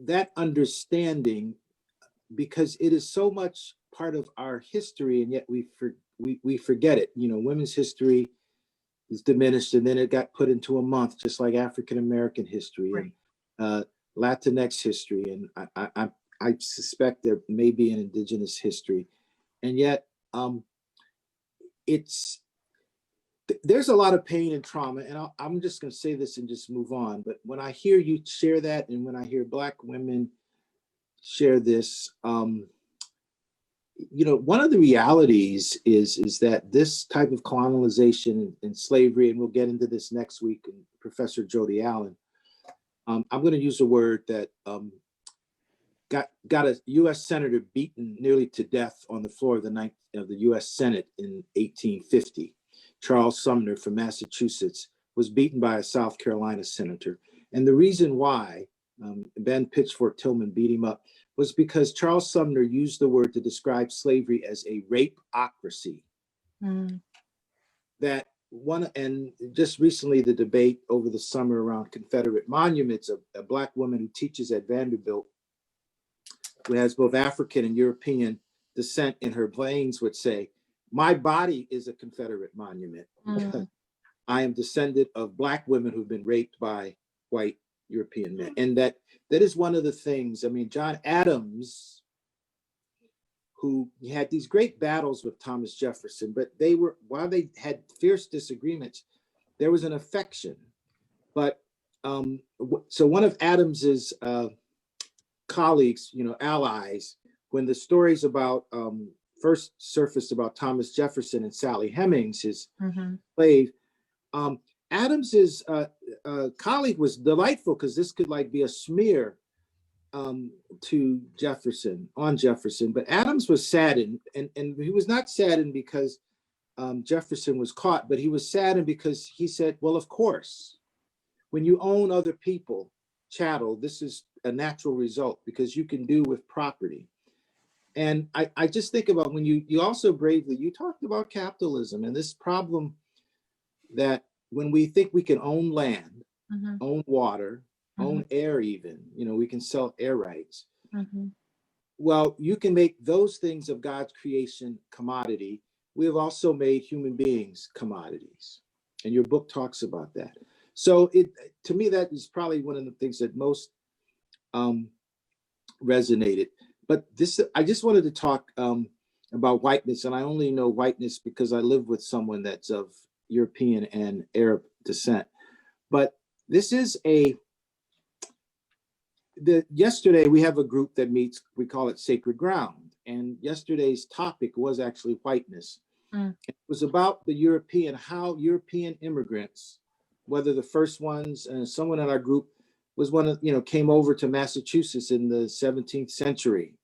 that understanding, because it is so much part of our history, and yet we forget it. Women's history is diminished, and then it got put into a month, just like African American history, right, and Latinx history, and I suspect there may be an Indigenous history, and yet there's a lot of pain and trauma, and I'm just going to say this and just move on. But when I hear you share that, and when I hear Black women share this, one of the realities is that this type of colonization and slavery, and we'll get into this next week, and Professor Jody Allen, I'm going to use a word that got a U.S. senator beaten nearly to death on the floor of the U.S. Senate in 1850. Charles Sumner from Massachusetts was beaten by a South Carolina senator. And the reason why Ben Pitchfork Tillman beat him up was because Charles Sumner used the word to describe slavery as a rapeocracy. That one, and just recently the debate over the summer around Confederate monuments, a Black woman who teaches at Vanderbilt, who has both African and European descent in her brains, would say, my body is a Confederate monument. I am descendant of Black women who've been raped by white European men. And that is one of the things. I mean, John Adams, who had these great battles with Thomas Jefferson, but while they had fierce disagreements, there was an affection. But so one of Adams's colleagues, allies, when the stories about first surfaced about Thomas Jefferson and Sally Hemings, his slave, Adams's colleague was delightful, because this could be a smear to Jefferson, on Jefferson. But Adams was saddened, and he was not saddened because Jefferson was caught, but he was saddened because he said, well, of course, when you own other people, chattel, this is a natural result, because you can do with property. And I just think about when you also bravely, you talked about capitalism and this problem that when we think we can own land, own water, own air even, we can sell air rights. Well, you can make those things of God's creation commodity. We have also made human beings commodities. And your book talks about that. So to me, that is probably one of the things that most resonated. But I just wanted to talk about whiteness, and I only know whiteness because I live with someone that's of European and Arab descent. But this is yesterday we have a group that meets, we call it Sacred Ground, and yesterday's topic was actually whiteness. It was about how European immigrants, whether the first ones, and someone in our group was one of, came over to Massachusetts in the 17th century.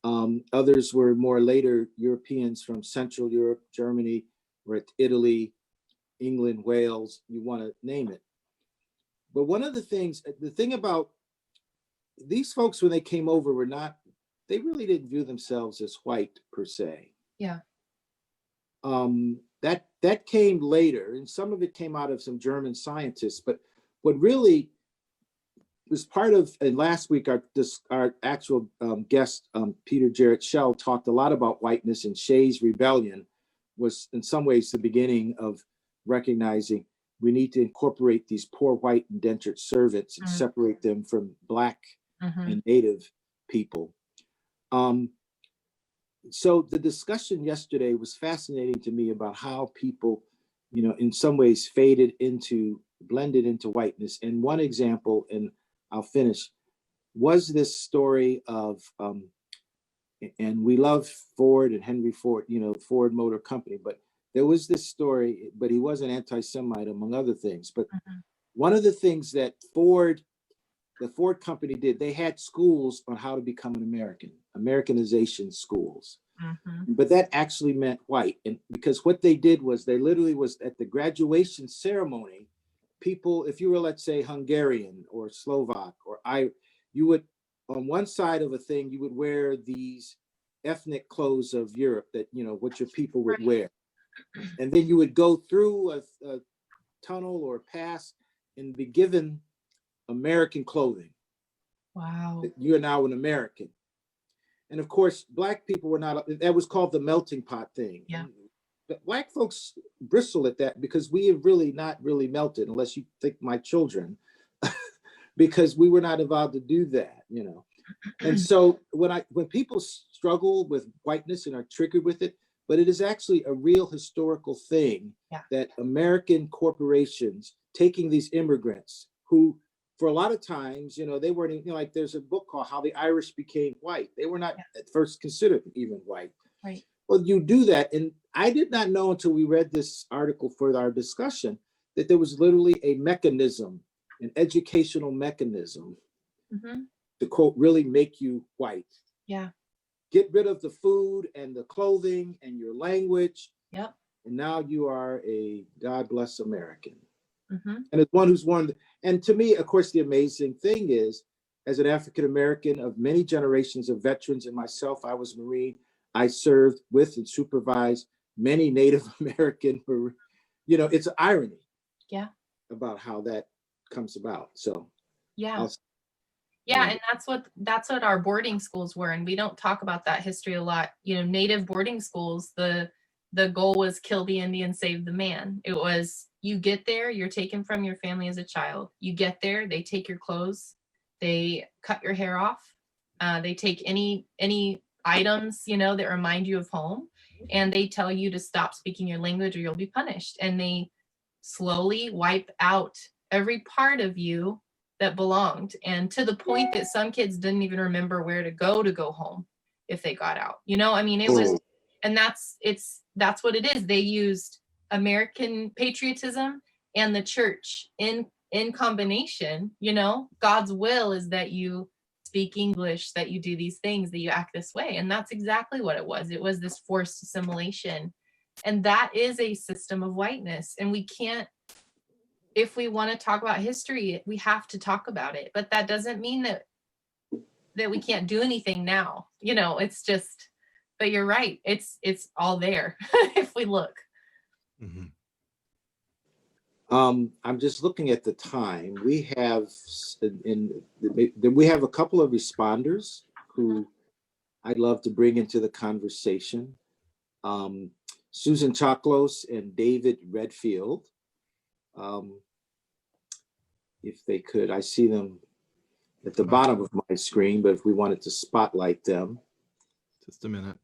Others were more later Europeans from Central Europe, Germany, or at Italy, England, Wales, you want to name it. But one of the thing about these folks when they came over they really didn't view themselves as white per se. Yeah. That came later, and some of it came out of some German scientists. But what really was part of, and last week our actual guest, Peter Jarrett Shell, talked a lot about whiteness, and Shays' rebellion was in some ways the beginning of recognizing we need to incorporate these poor white indentured servants and separate them from Black and Native people. So the discussion yesterday was fascinating to me about how people, in some ways blended into whiteness. And one example, and I'll finish, was this story of, and we love Ford and Henry Ford, Ford Motor Company, but there was this story, but he was an anti-Semite among other things. But one of the things that the Ford company did, they had schools on how to become an American, Americanization schools. But that actually meant white. And because what they did was they literally was at the graduation ceremony, people, if you were, let's say, Hungarian or Slovak or you would, on one side of a thing, you would wear these ethnic clothes of Europe that, what your people would wear. And then you would go through a tunnel or pass and be given American clothing. Wow. You are now an American. And of course, Black people were not, that was called the melting pot thing. Yeah. But Black folks bristle at that because we have really not really melted, unless you think my children, because we were not allowed to do that, And so when people struggle with whiteness and are triggered with it, but it is actually a real historical thing that American corporations taking these immigrants who, for a lot of times, they weren't even, like there's a book called How the Irish Became White. They were not at first considered even white. Right. Well, you do that. And I did not know until we read this article for our discussion that there was literally a mechanism, an educational mechanism to, quote, really make you white. Yeah. Get rid of the food and the clothing and your language. Yep. And now you are a God bless American. And as one who's one, and to me, of course, the amazing thing is, as an African-American of many generations of veterans and myself, I was Marine, I served with and supervised many Native American, it's an irony about how that comes about. So and that's what our boarding schools were. And we don't talk about that history a lot. Native boarding schools, the goal was kill the Indian, save the man. It was, you get there, you're taken from your family as a child. You get there, they take your clothes, they cut your hair off, they take any items, that remind you of home, and they tell you to stop speaking your language or you'll be punished. And they slowly wipe out every part of you that belonged, and to the point that some kids didn't even remember where to go home if they got out. It was, and that's what it is. They used American patriotism and the church in combination. God's will is that you speak English, that you do these things, that you act this way. And that's exactly what it was. It was this forced assimilation. And that is a system of whiteness. And we can't, if we want to talk about history, we have to talk about it. But that doesn't mean that we can't do anything now. It's just, but you're right. It's all there if we look. I'm just looking at the time. We have we have a couple of responders who I'd love to bring into the conversation. Susan Chaklos and David Redfield. If they could, I see them at the bottom of my screen, but if we wanted to spotlight them. Just a minute.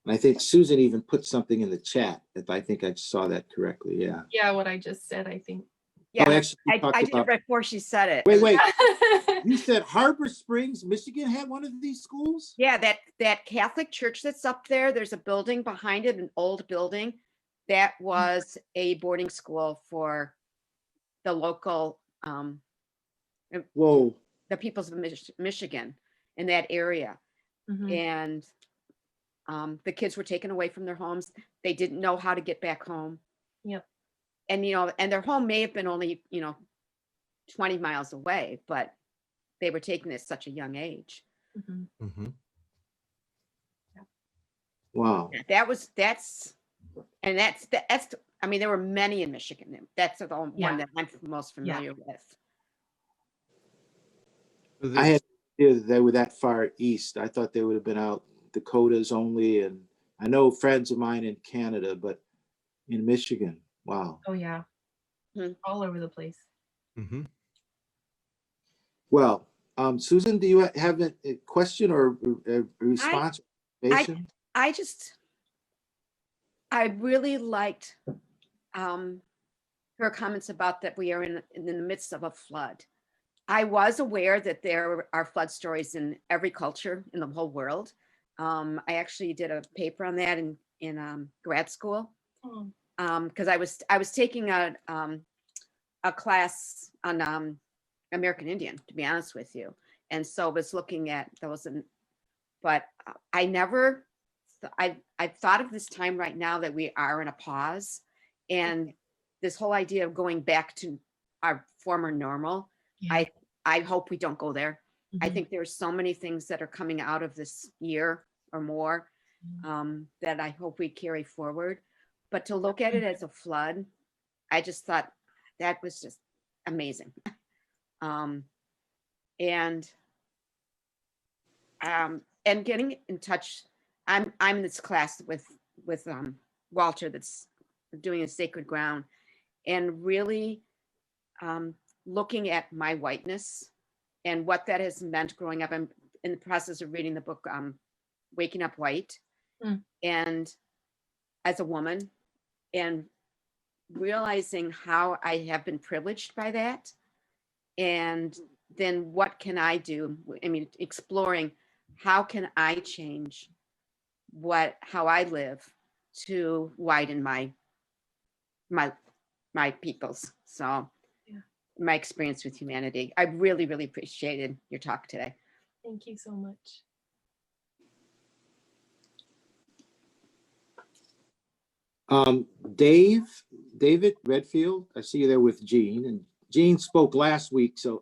And I think Susan even put something in the chat, if I think I saw that correctly. Yeah. Yeah, what I just said, I think. Yeah, Oh, actually, I did it before she said it. Wait. You said Harbor Springs, Michigan had one of these schools? Yeah, that Catholic church that's up there, there's a building behind it, an old building. That was a boarding school for the local, Whoa. the peoples of Michigan in that area. And The kids were taken away from their homes. They didn't know how to get back home. Yep. And, and their home may have been only, 20 miles away, but they were taken at such a young age. Mhm. Wow. That's I mean, there were many in Michigan. That's the one that I'm most familiar with. I had no idea that they were that far east. I thought they would have been out Dakotas only, and I know friends of mine in Canada, but in Michigan, wow. Oh yeah. All over the place. Mhm. Well, Susan, do you have a question or a response? I really liked her comments about that we are in the midst of a flood. I was aware that there are flood stories in every culture in the whole world. I actually did a paper on that in grad school because I was taking a class on American Indian, to be honest with you, and so I was looking at those. But I've thought of this time right now that we are in a pause, and this whole idea of going back to our former normal. Yeah. I hope we don't go there. I think there's so many things that are coming out of this year or more that I hope we carry forward. But to look at it as a flood, I just thought that was just amazing. And getting in touch. I'm in this class with Walter that's doing a sacred ground, and really looking at my whiteness and what that has meant growing up. I'm in the process of reading the book Waking Up White, and as a woman, and realizing how I have been privileged by that, and then what can I do? I mean, exploring how can I change how I live to widen my peoples. So my experience with humanity. I really, really appreciated your talk today. Thank you so much. David Redfield, I see you there with Jean, and Jean spoke last week, so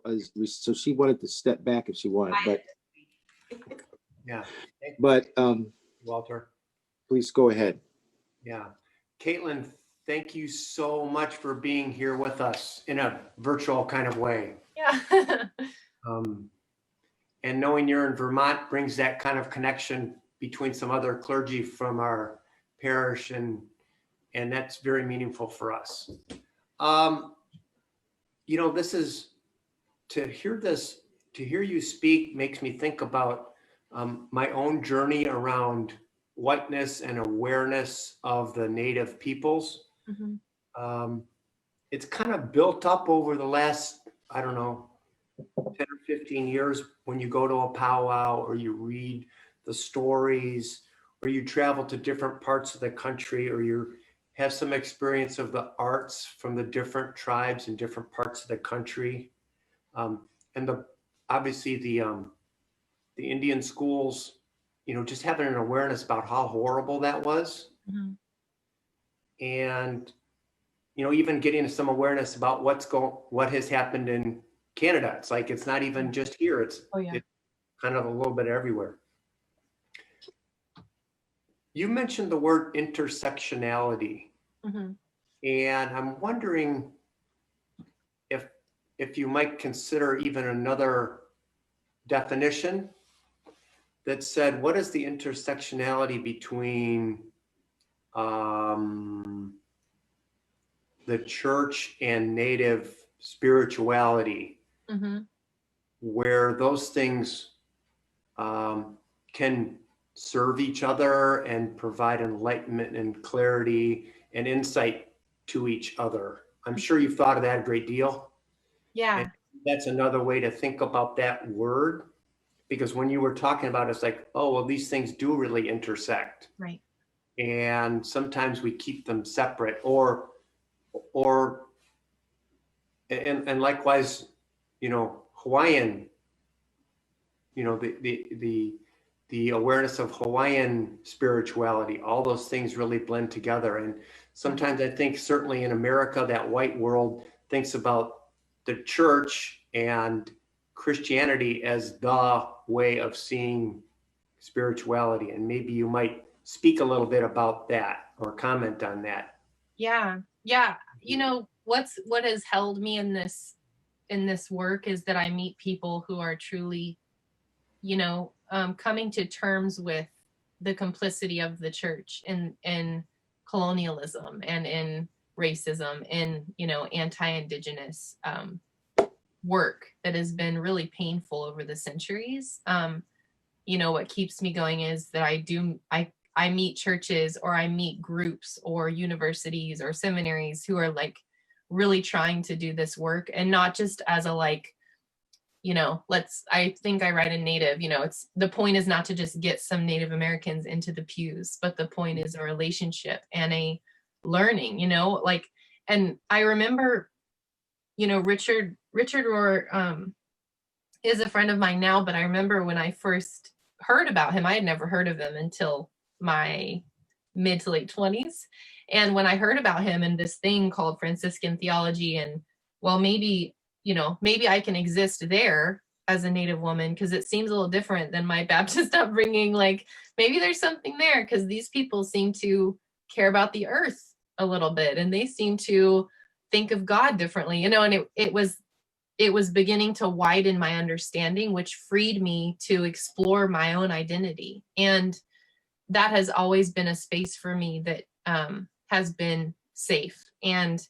she wanted to step back if she wanted, but yeah. But Walter, please go ahead. Yeah, Kaitlin, thank you so much for being here with us in a virtual kind of way. Yeah. And knowing you're in Vermont brings that kind of connection between some other clergy from our parish, and that's very meaningful for us. This is to hear you speak makes me think about my own journey around whiteness and awareness of the Native peoples. It's kind of built up over the last, I don't know, 10 or 15 years when you go to a powwow or you read the stories or you travel to different parts of the country or you have some experience of the arts from the different tribes in different parts of the country. And obviously the Indian schools, just having an awareness about how horrible that was. And, even getting some awareness about what has happened in Canada. It's like, it's not even just here. It's kind of a little bit everywhere. You mentioned the word intersectionality. And I'm wondering if you might consider even another definition that said, what is the intersectionality between the church and Native spirituality, where those things can serve each other and provide enlightenment and clarity and insight to each other? I'm sure you've thought of that a great deal. Yeah. And that's another way to think about that word, because when you were talking about it, it's like, oh, well, these things do really intersect. Right. And sometimes we keep them separate, and likewise, Hawaiian, the the awareness of Hawaiian spirituality, all those things really blend together. And sometimes I think certainly in America, that white world thinks about the church and Christianity as the way of seeing spirituality. And maybe you might speak a little bit about that or comment on that. Yeah. You know, what has held me in this work is that I meet people who are truly, you know, coming to terms with the complicity of the church in colonialism and in racism and, you know, anti-Indigenous work that has been really painful over the centuries. You know, what keeps me going is that I meet churches, or I meet groups or universities or seminaries who are like really trying to do this work, and not just as a like, you know, I think I write in Native, you know, it's the point is not to just get some Native Americans into the pews, but the point is a relationship and a learning, you know, like, and I remember, you know, Richard Rohr is a friend of mine now, but I remember when I first heard about him, I had never heard of him until my mid to late 20s. And when I heard about him and this thing called Franciscan theology, and well, maybe, you know, maybe I can exist there as a Native woman because it seems a little different than my Baptist upbringing. Like maybe there's something there because these people seem to care about the earth a little bit, and they seem to think of God differently, you know, and it was beginning to widen my understanding, which freed me to explore my own identity. And that has always been a space for me that has been safe. And,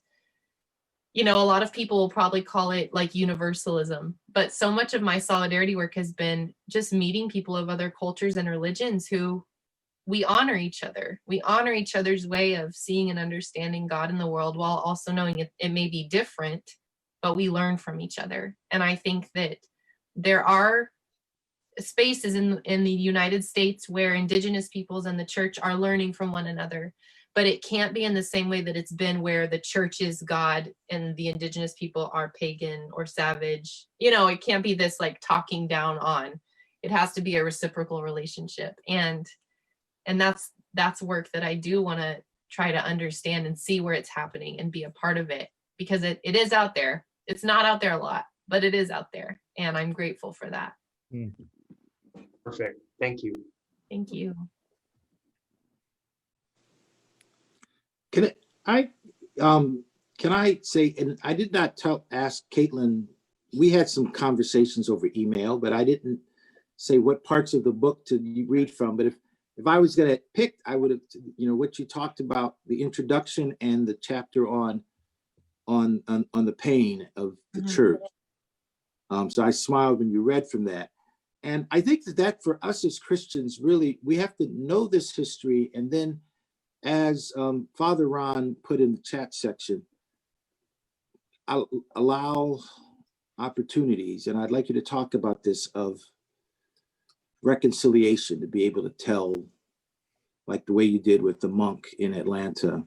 you know, a lot of people will probably call it like universalism, but so much of my solidarity work has been just meeting people of other cultures and religions who we honor each other. We honor each other's way of seeing and understanding God in the world, while also knowing it may be different, but we learn from each other. And I think that there are spaces in the United States where Indigenous peoples and the church are learning from one another, but it can't be in the same way that it's been where the church is God and the Indigenous people are pagan or savage. You know, it can't be this like talking down on. It has to be a reciprocal relationship. And that's work that I do want to try to understand and see where it's happening and be a part of it, because it is out there. It's not out there a lot, but it is out there. And I'm grateful for that. Perfect. Thank you. Thank you. Can I say, and I did not ask Kaitlin, we had some conversations over email, but I didn't say what parts of the book to read from. But if I was going to pick, I would have, you know, what you talked about, the introduction and the chapter on the pain of the church. So I smiled when you read from that. And I think that for us as Christians, really, we have to know this history. And then as Father Ron put in the chat section, I'll allow opportunities. And I'd like you to talk about this of reconciliation, to be able to tell, like the way you did with the monk in Atlanta,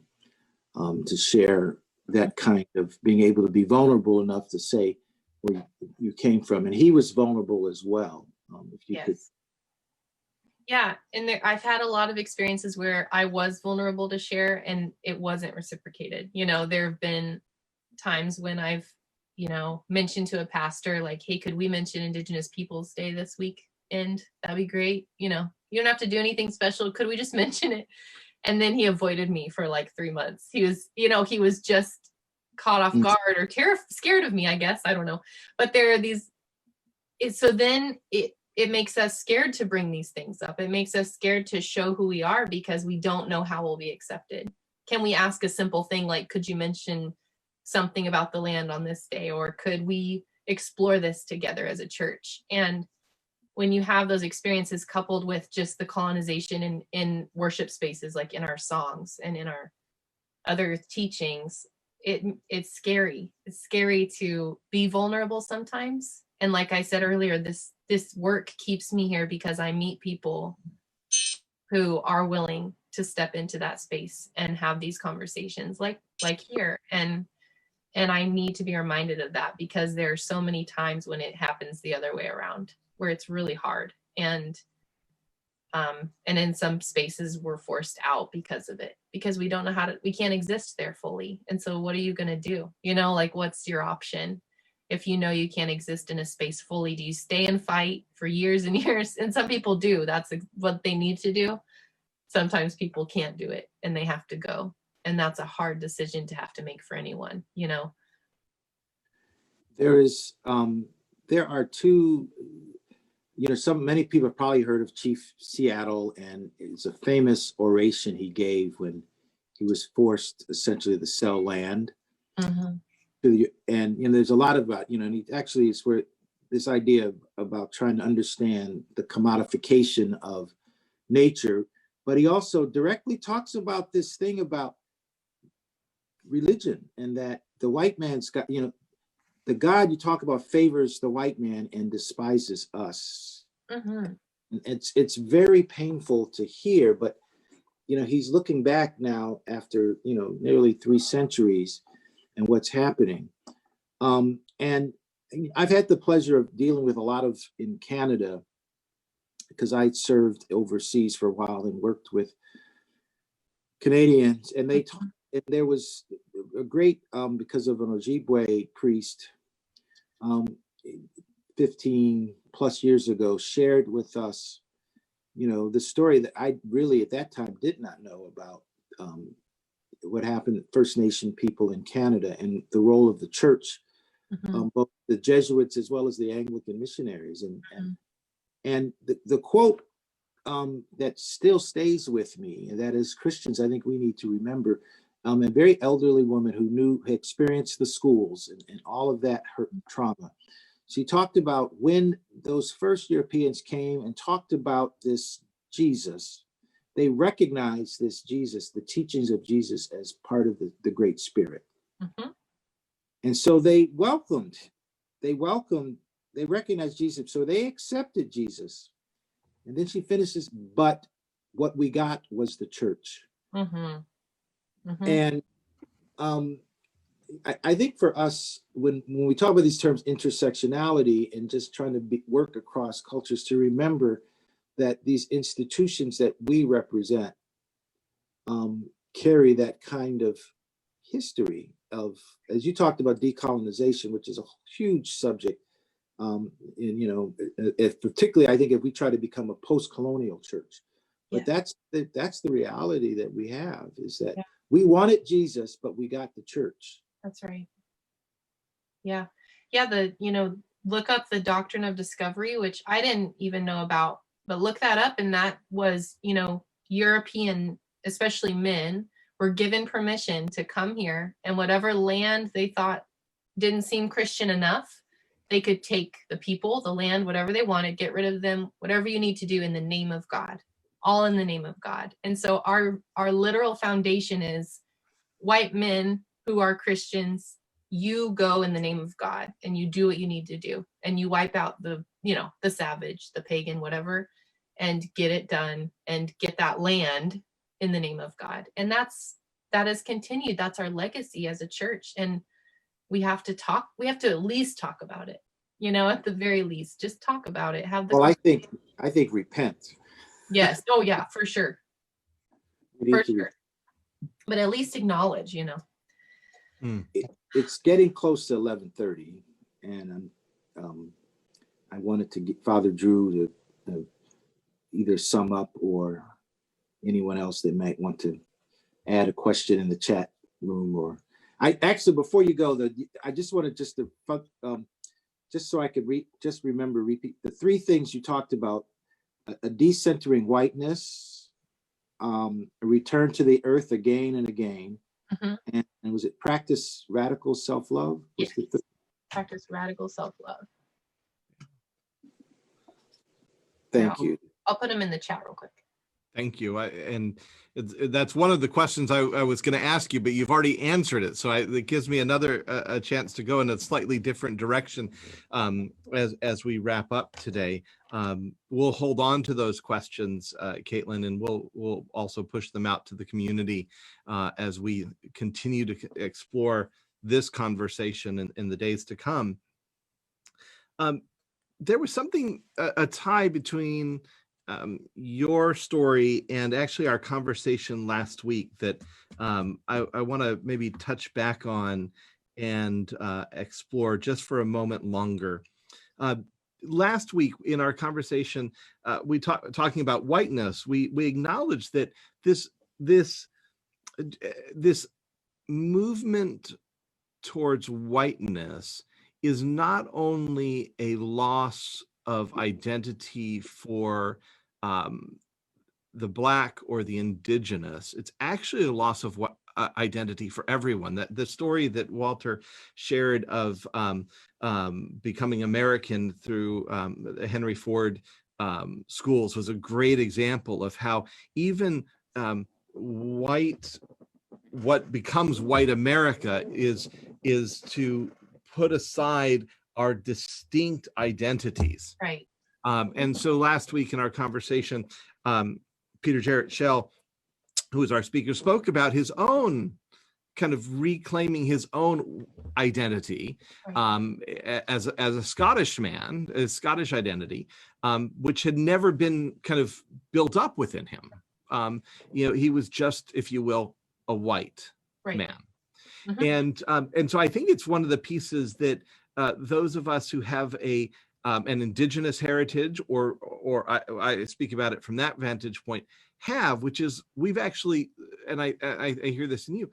to share that kind of being able to be vulnerable enough to say where you came from. And he was vulnerable as well. If you could. Yeah, and I've had a lot of experiences where I was vulnerable to share and it wasn't reciprocated. You know, there have been times when I've, you know, mentioned to a pastor, like, hey, could we mention Indigenous Peoples Day this week? And that'd be great. You know, you don't have to do anything special. Could we just mention it? And then he avoided me for like 3 months. He was just caught off guard or scared of me, I guess. I don't know. But there are these, so then it makes us scared to bring these things up. It makes us scared to show who we are because we don't know how we'll be accepted. Can we ask a simple thing like, could you mention something about the land on this day? Or could we explore this together as a church? And when you have those experiences coupled with just the colonization in worship spaces, like in our songs and in our other teachings, it's scary. It's scary to be vulnerable sometimes. And like I said earlier, this work keeps me here because I meet people who are willing to step into that space and have these conversations like here. And I need to be reminded of that because there are so many times when it happens the other way around, where it's really hard. And And in some spaces we're forced out because of it, because we don't know we can't exist there fully. And so what are you going to do? Like, what's your option? If you know you can't exist in a space fully, do you stay and fight for years and years? And some people do. That's what they need to do. Sometimes people can't do it and they have to go. And that's a hard decision to have to make for anyone, There are two, many people have probably heard of Chief Seattle, and it's a famous oration he gave when he was forced essentially to sell land. Mm-hmm. And there's a lot about, and he actually is where this idea about trying to understand the commodification of nature, but he also directly talks about this thing about religion, and that the white man's got, the God you talk about favors the white man and despises us. Mm-hmm. It's very painful to hear, but he's looking back now after nearly 3 centuries and what's happening. And I've had the pleasure of dealing with a lot in Canada, because I served overseas for a while and worked with Canadians, and there was a great, because of an Ojibwe priest, 15 plus years ago, shared with us, the story that I really at that time did not know about, what happened to First Nation people in Canada and the role of the church, Mm-hmm. both the Jesuits as well as the Anglican missionaries. And the quote that still stays with me, and that is, Christians, I think we need to remember, a very elderly woman who had experienced the schools and all of that hurt trauma. She talked about when those first Europeans came and talked about this Jesus, they recognized this Jesus, the teachings of Jesus, as part of the Great Spirit. Mm-hmm. And so they recognized Jesus, so they accepted Jesus. And then she finishes, but what we got was the church. Mm-hmm. Mm-hmm. And I think for us, when we talk about these terms, intersectionality, and just trying to work across cultures, to remember that these institutions that we represent carry that kind of history of, as you talked about, decolonization, which is a huge subject. Particularly, I think if we try to become a post-colonial church, but that's the reality that we have, is that we wanted Jesus, but we got the church. That's right. Yeah. Look up the doctrine of discovery, which I didn't even know about, but look that up. And that was, European, especially men, were given permission to come here, and whatever land they thought didn't seem Christian enough, they could take the people, the land, whatever they wanted, get rid of them, whatever you need to do in the name of God, all in the name of God. And so our literal foundation is white men who are Christians. You go in the name of God and you do what you need to do, and you wipe out the savage, the pagan, whatever, and get it done and get that land in the name of God. And that has continued. That's our legacy as a church. And we have to at least talk about it, at the very least, just talk about it. I think repent. Yes. Oh yeah, for sure. For sure. But at least acknowledge, It's getting close to 11:30, and I wanted to get Father Drew to either sum up, or anyone else that might want to add a question in the chat room. Or I actually, before you go, I just wanted just so I could repeat the 3 things you talked about: a decentering whiteness, a return to the earth again and again. Mm-hmm. And was it practice radical self-love? Yes. Practice radical self-love. Thank you. I'll put them in the chat real quick. Thank you. That's one of the questions I was going to ask you, but you've already answered it. So it gives me another a chance to go in a slightly different direction as we wrap up today. We'll hold on to those questions, Kaitlin, and we'll also push them out to the community as we continue to explore this conversation in the days to come. There was something, a tie between your story and actually our conversation last week that I want to maybe touch back on and explore just for a moment longer. Last week in our conversation, we talking about whiteness. We acknowledged that this movement towards whiteness is not only a loss of identity for the Black or the Indigenous, it's actually a loss of identity for everyone. That the story that Walter shared of becoming American through the Henry Ford schools was a great example of how even what becomes white America is to put aside our distinct identities. Right. And so last week in our conversation, Peter Jarrett Shell, who is our speaker, spoke about his own kind of reclaiming his own identity as a Scottish man, a Scottish identity, which had never been kind of built up within him. He was just, if you will, a white man. Mm-hmm. And so I think it's one of the pieces that those of us who have an Indigenous heritage, or I speak about it from that vantage point, have, which is we've actually, and I hear this in you,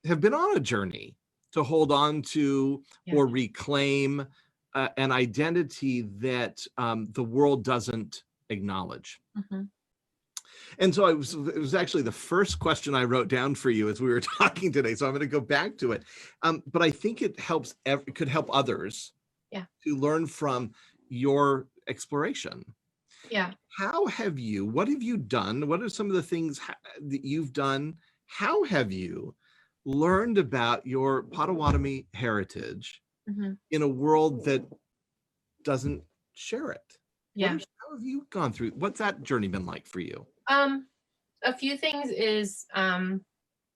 have been on a journey to hold on to or reclaim an identity that the world doesn't acknowledge. Mm-hmm. And so it was actually the first question I wrote down for you as we were talking today. So I'm going to go back to it. But I think it could help others to learn from your exploration. Yeah. What have you done? What are some of the things that you've done? How have you learned about your Potawatomi heritage in a world that doesn't share it? Yeah. How have you gone through? What's that journey been like for you? A few things is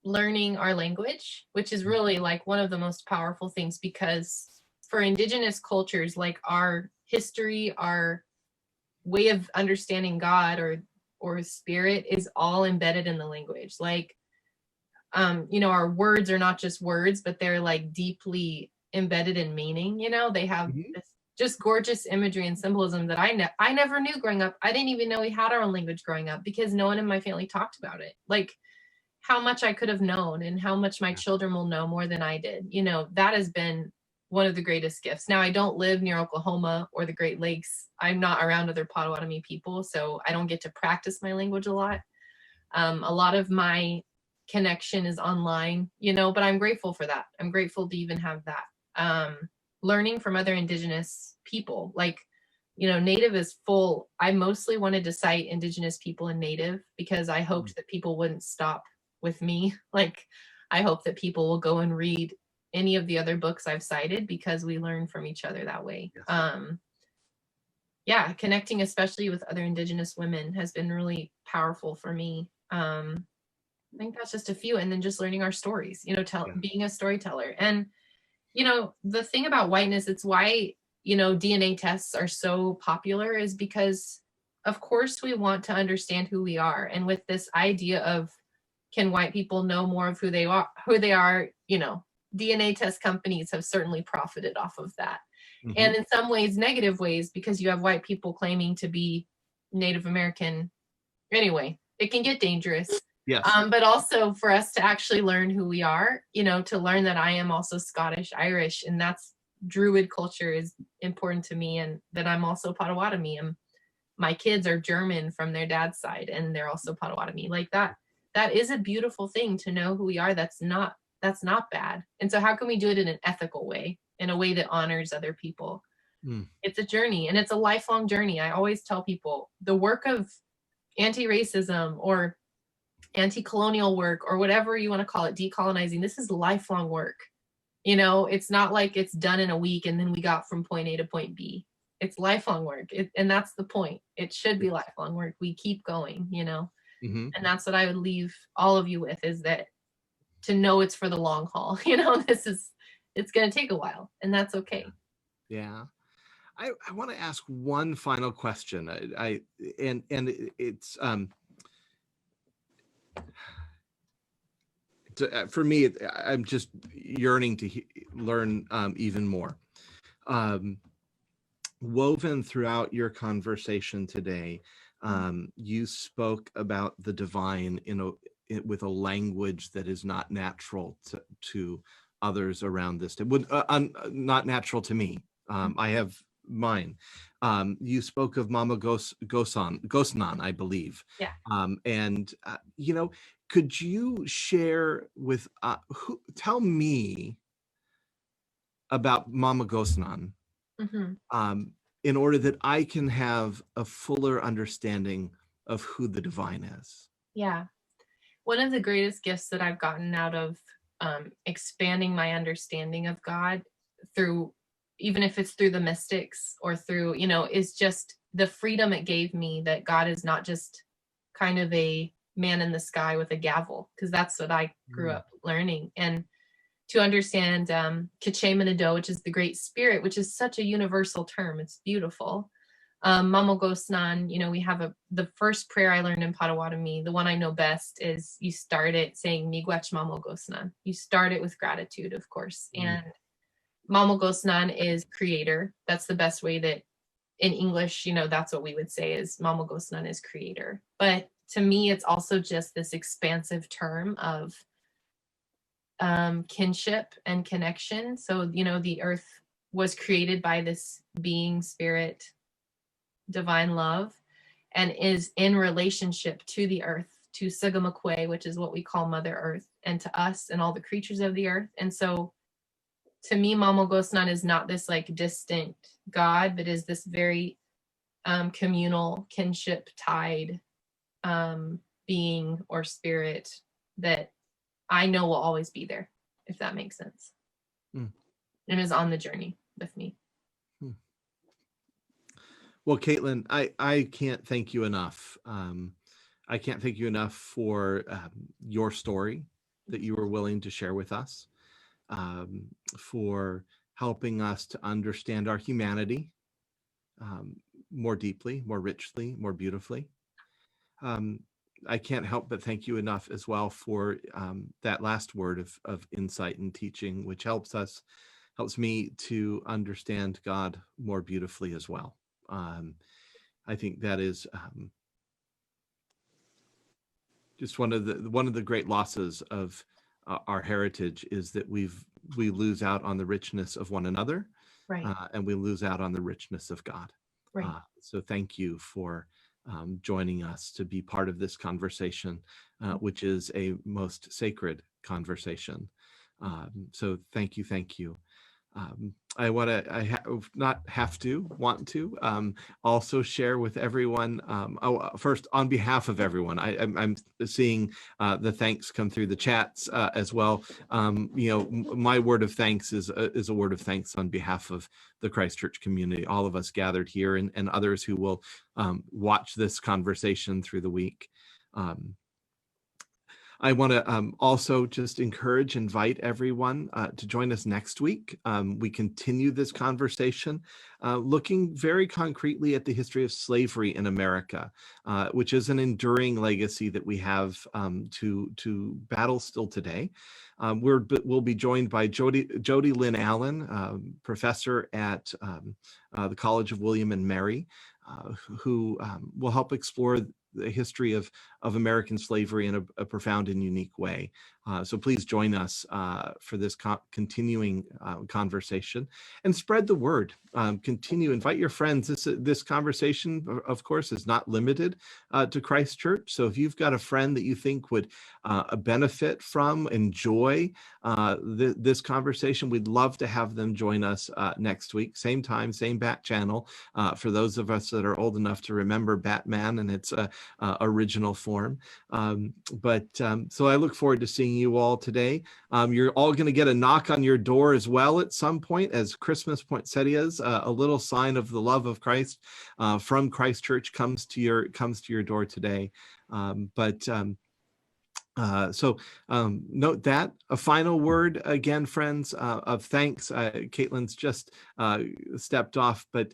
learning our language, which is really like one of the most powerful things, because for Indigenous cultures, like our history, our way of understanding God or spirit is all embedded in the language. Like, our words are not just words, but they're like deeply embedded in meaning. They have this just gorgeous imagery and symbolism that I never knew growing up. I didn't even know we had our own language growing up because no one in my family talked about it. Like how much I could have known and how much my children will know more than I did. That has been one of the greatest gifts. Now, I don't live near Oklahoma or the Great Lakes. I'm not around other Potawatomi people, so I don't get to practice my language a lot. A lot of my connection is online, but I'm grateful for that. I'm grateful to even have that. Learning from other Indigenous people, like, Native is full. I mostly wanted to cite Indigenous people in Native because I hoped that people wouldn't stop with me. Like, I hope that people will go and read any of the other books I've cited because we learn from each other that way. Yes. Connecting especially with other Indigenous women has been really powerful for me. I think that's just a few. And then just learning our stories, being a storyteller. And, the thing about whiteness, it's why, DNA tests are so popular, is because of course we want to understand who we are. And with this idea of, can white people know more of who they are, DNA test companies have certainly profited off of that. Mm-hmm. And in some ways, negative ways, because you have white people claiming to be Native American. Anyway, it can get dangerous. Yes. But also for us to actually learn who we are, to learn that I am also Scottish, Irish, and that's Druid culture is important to me, and that I'm also Potawatomi, and my kids are German from their dad's side, and they're also Potawatomi. Like that is a beautiful thing to know who we are. That's not bad. And so how can we do it in an ethical way, in a way that honors other people? It's a journey, and it's a lifelong journey. I always tell people the work of anti-racism or anti-colonial work, or whatever you want to call it, decolonizing, this is lifelong work. It's not like it's done in a week and then we got from point A to point B. It's lifelong work. And that's the point. It should be lifelong work. We keep going, Mm-hmm. And that's what I would leave all of you with, is that to know it's for the long haul. It's going to take a while, and that's okay. Yeah. I want to ask one final question. For me, I'm just yearning to learn even more. Woven throughout your conversation today, you spoke about the divine with a language that is not natural to others around this. It would not natural to me. I have mine. You spoke of Mama Gosnan, I believe. Yeah. And could you share with tell me about Mama Gosnan? Mm-hmm. In order that I can have a fuller understanding of who the divine is. Yeah. One of the greatest gifts that I've gotten out of expanding my understanding of God through, even if it's through the mystics or through, is just the freedom it gave me that God is not just kind of a man in the sky with a gavel, because that's what I grew up learning. And to understand K'che which is the Great Spirit, which is such a universal term. It's beautiful. Mamo Gosnan, we have the first prayer I learned in Potawatomi, the one I know best, is you start it saying Miigwech Mamo Gosnan. You start it with gratitude, of course. And Mamo Gosnan is creator. That's the best way that in English, that's what we would say is Mamo Gosnan is creator. But to me, it's also just this expansive term of kinship and connection. So, the earth was created by this being, spirit, divine love, and is in relationship to the earth, to Sigamakwe, which is what we call Mother Earth, and to us and all the creatures of the earth. And so to me, Mamo Gosnan is not this like distant God, but is this very communal, kinship tied being or spirit that I know will always be there, if that makes sense. And is on the journey with me. Well, Kaitlin, I can't thank you enough. I can't thank you enough for your story that you were willing to share with us, for helping us to understand our humanity more deeply, more richly, more beautifully. I can't help but thank you enough as well for that last word of insight and teaching, which helps me to understand God more beautifully as well. I think that is just one of the great losses of our heritage, is that we lose out on the richness of one another, Right. And we lose out on the richness of God. Right. So thank you for joining us to be part of this conversation, which is a most sacred conversation. So thank you. I want to also share with everyone. First, on behalf of everyone, I'm seeing the thanks come through the chats as well. My word of thanks is a word of thanks on behalf of the Christchurch community, all of us gathered here, and others who will watch this conversation through the week. I want to also just invite everyone to join us next week. We continue this conversation looking very concretely at the history of slavery in America, which is an enduring legacy that we have to battle still today. We'll be joined by Jody Lynn Allen, professor at the College of William and Mary, who will help explore the history of American slavery in a profound and unique way. So please join us for this continuing conversation, and spread the word. Invite your friends. This conversation, of course, is not limited to Christchurch. So if you've got a friend that you think would benefit from, enjoy this conversation, we'd love to have them join us next week. Same time, same bat channel. For those of us that are old enough to remember Batman and its original form. So I look forward to seeing you all today. You're all going to get a knock on your door as well at some point, as Christmas poinsettias, a little sign of the love of Christ from Christchurch comes to your door today. So note that. A final word again, friends, of thanks. Caitlin's just stepped off, but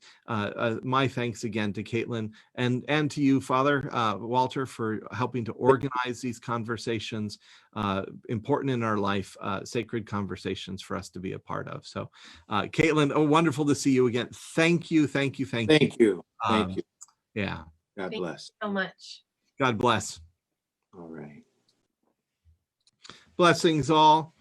my thanks again to Kaitlin and to you, Father Walter, for helping to organize these conversations, important in our life, sacred conversations for us to be a part of. So Kaitlin, oh, wonderful to see you again. Thank you, thank you, thank you. Thank you. Thank you. Yeah. God Thank bless. you so much. God bless. All right. Blessings all.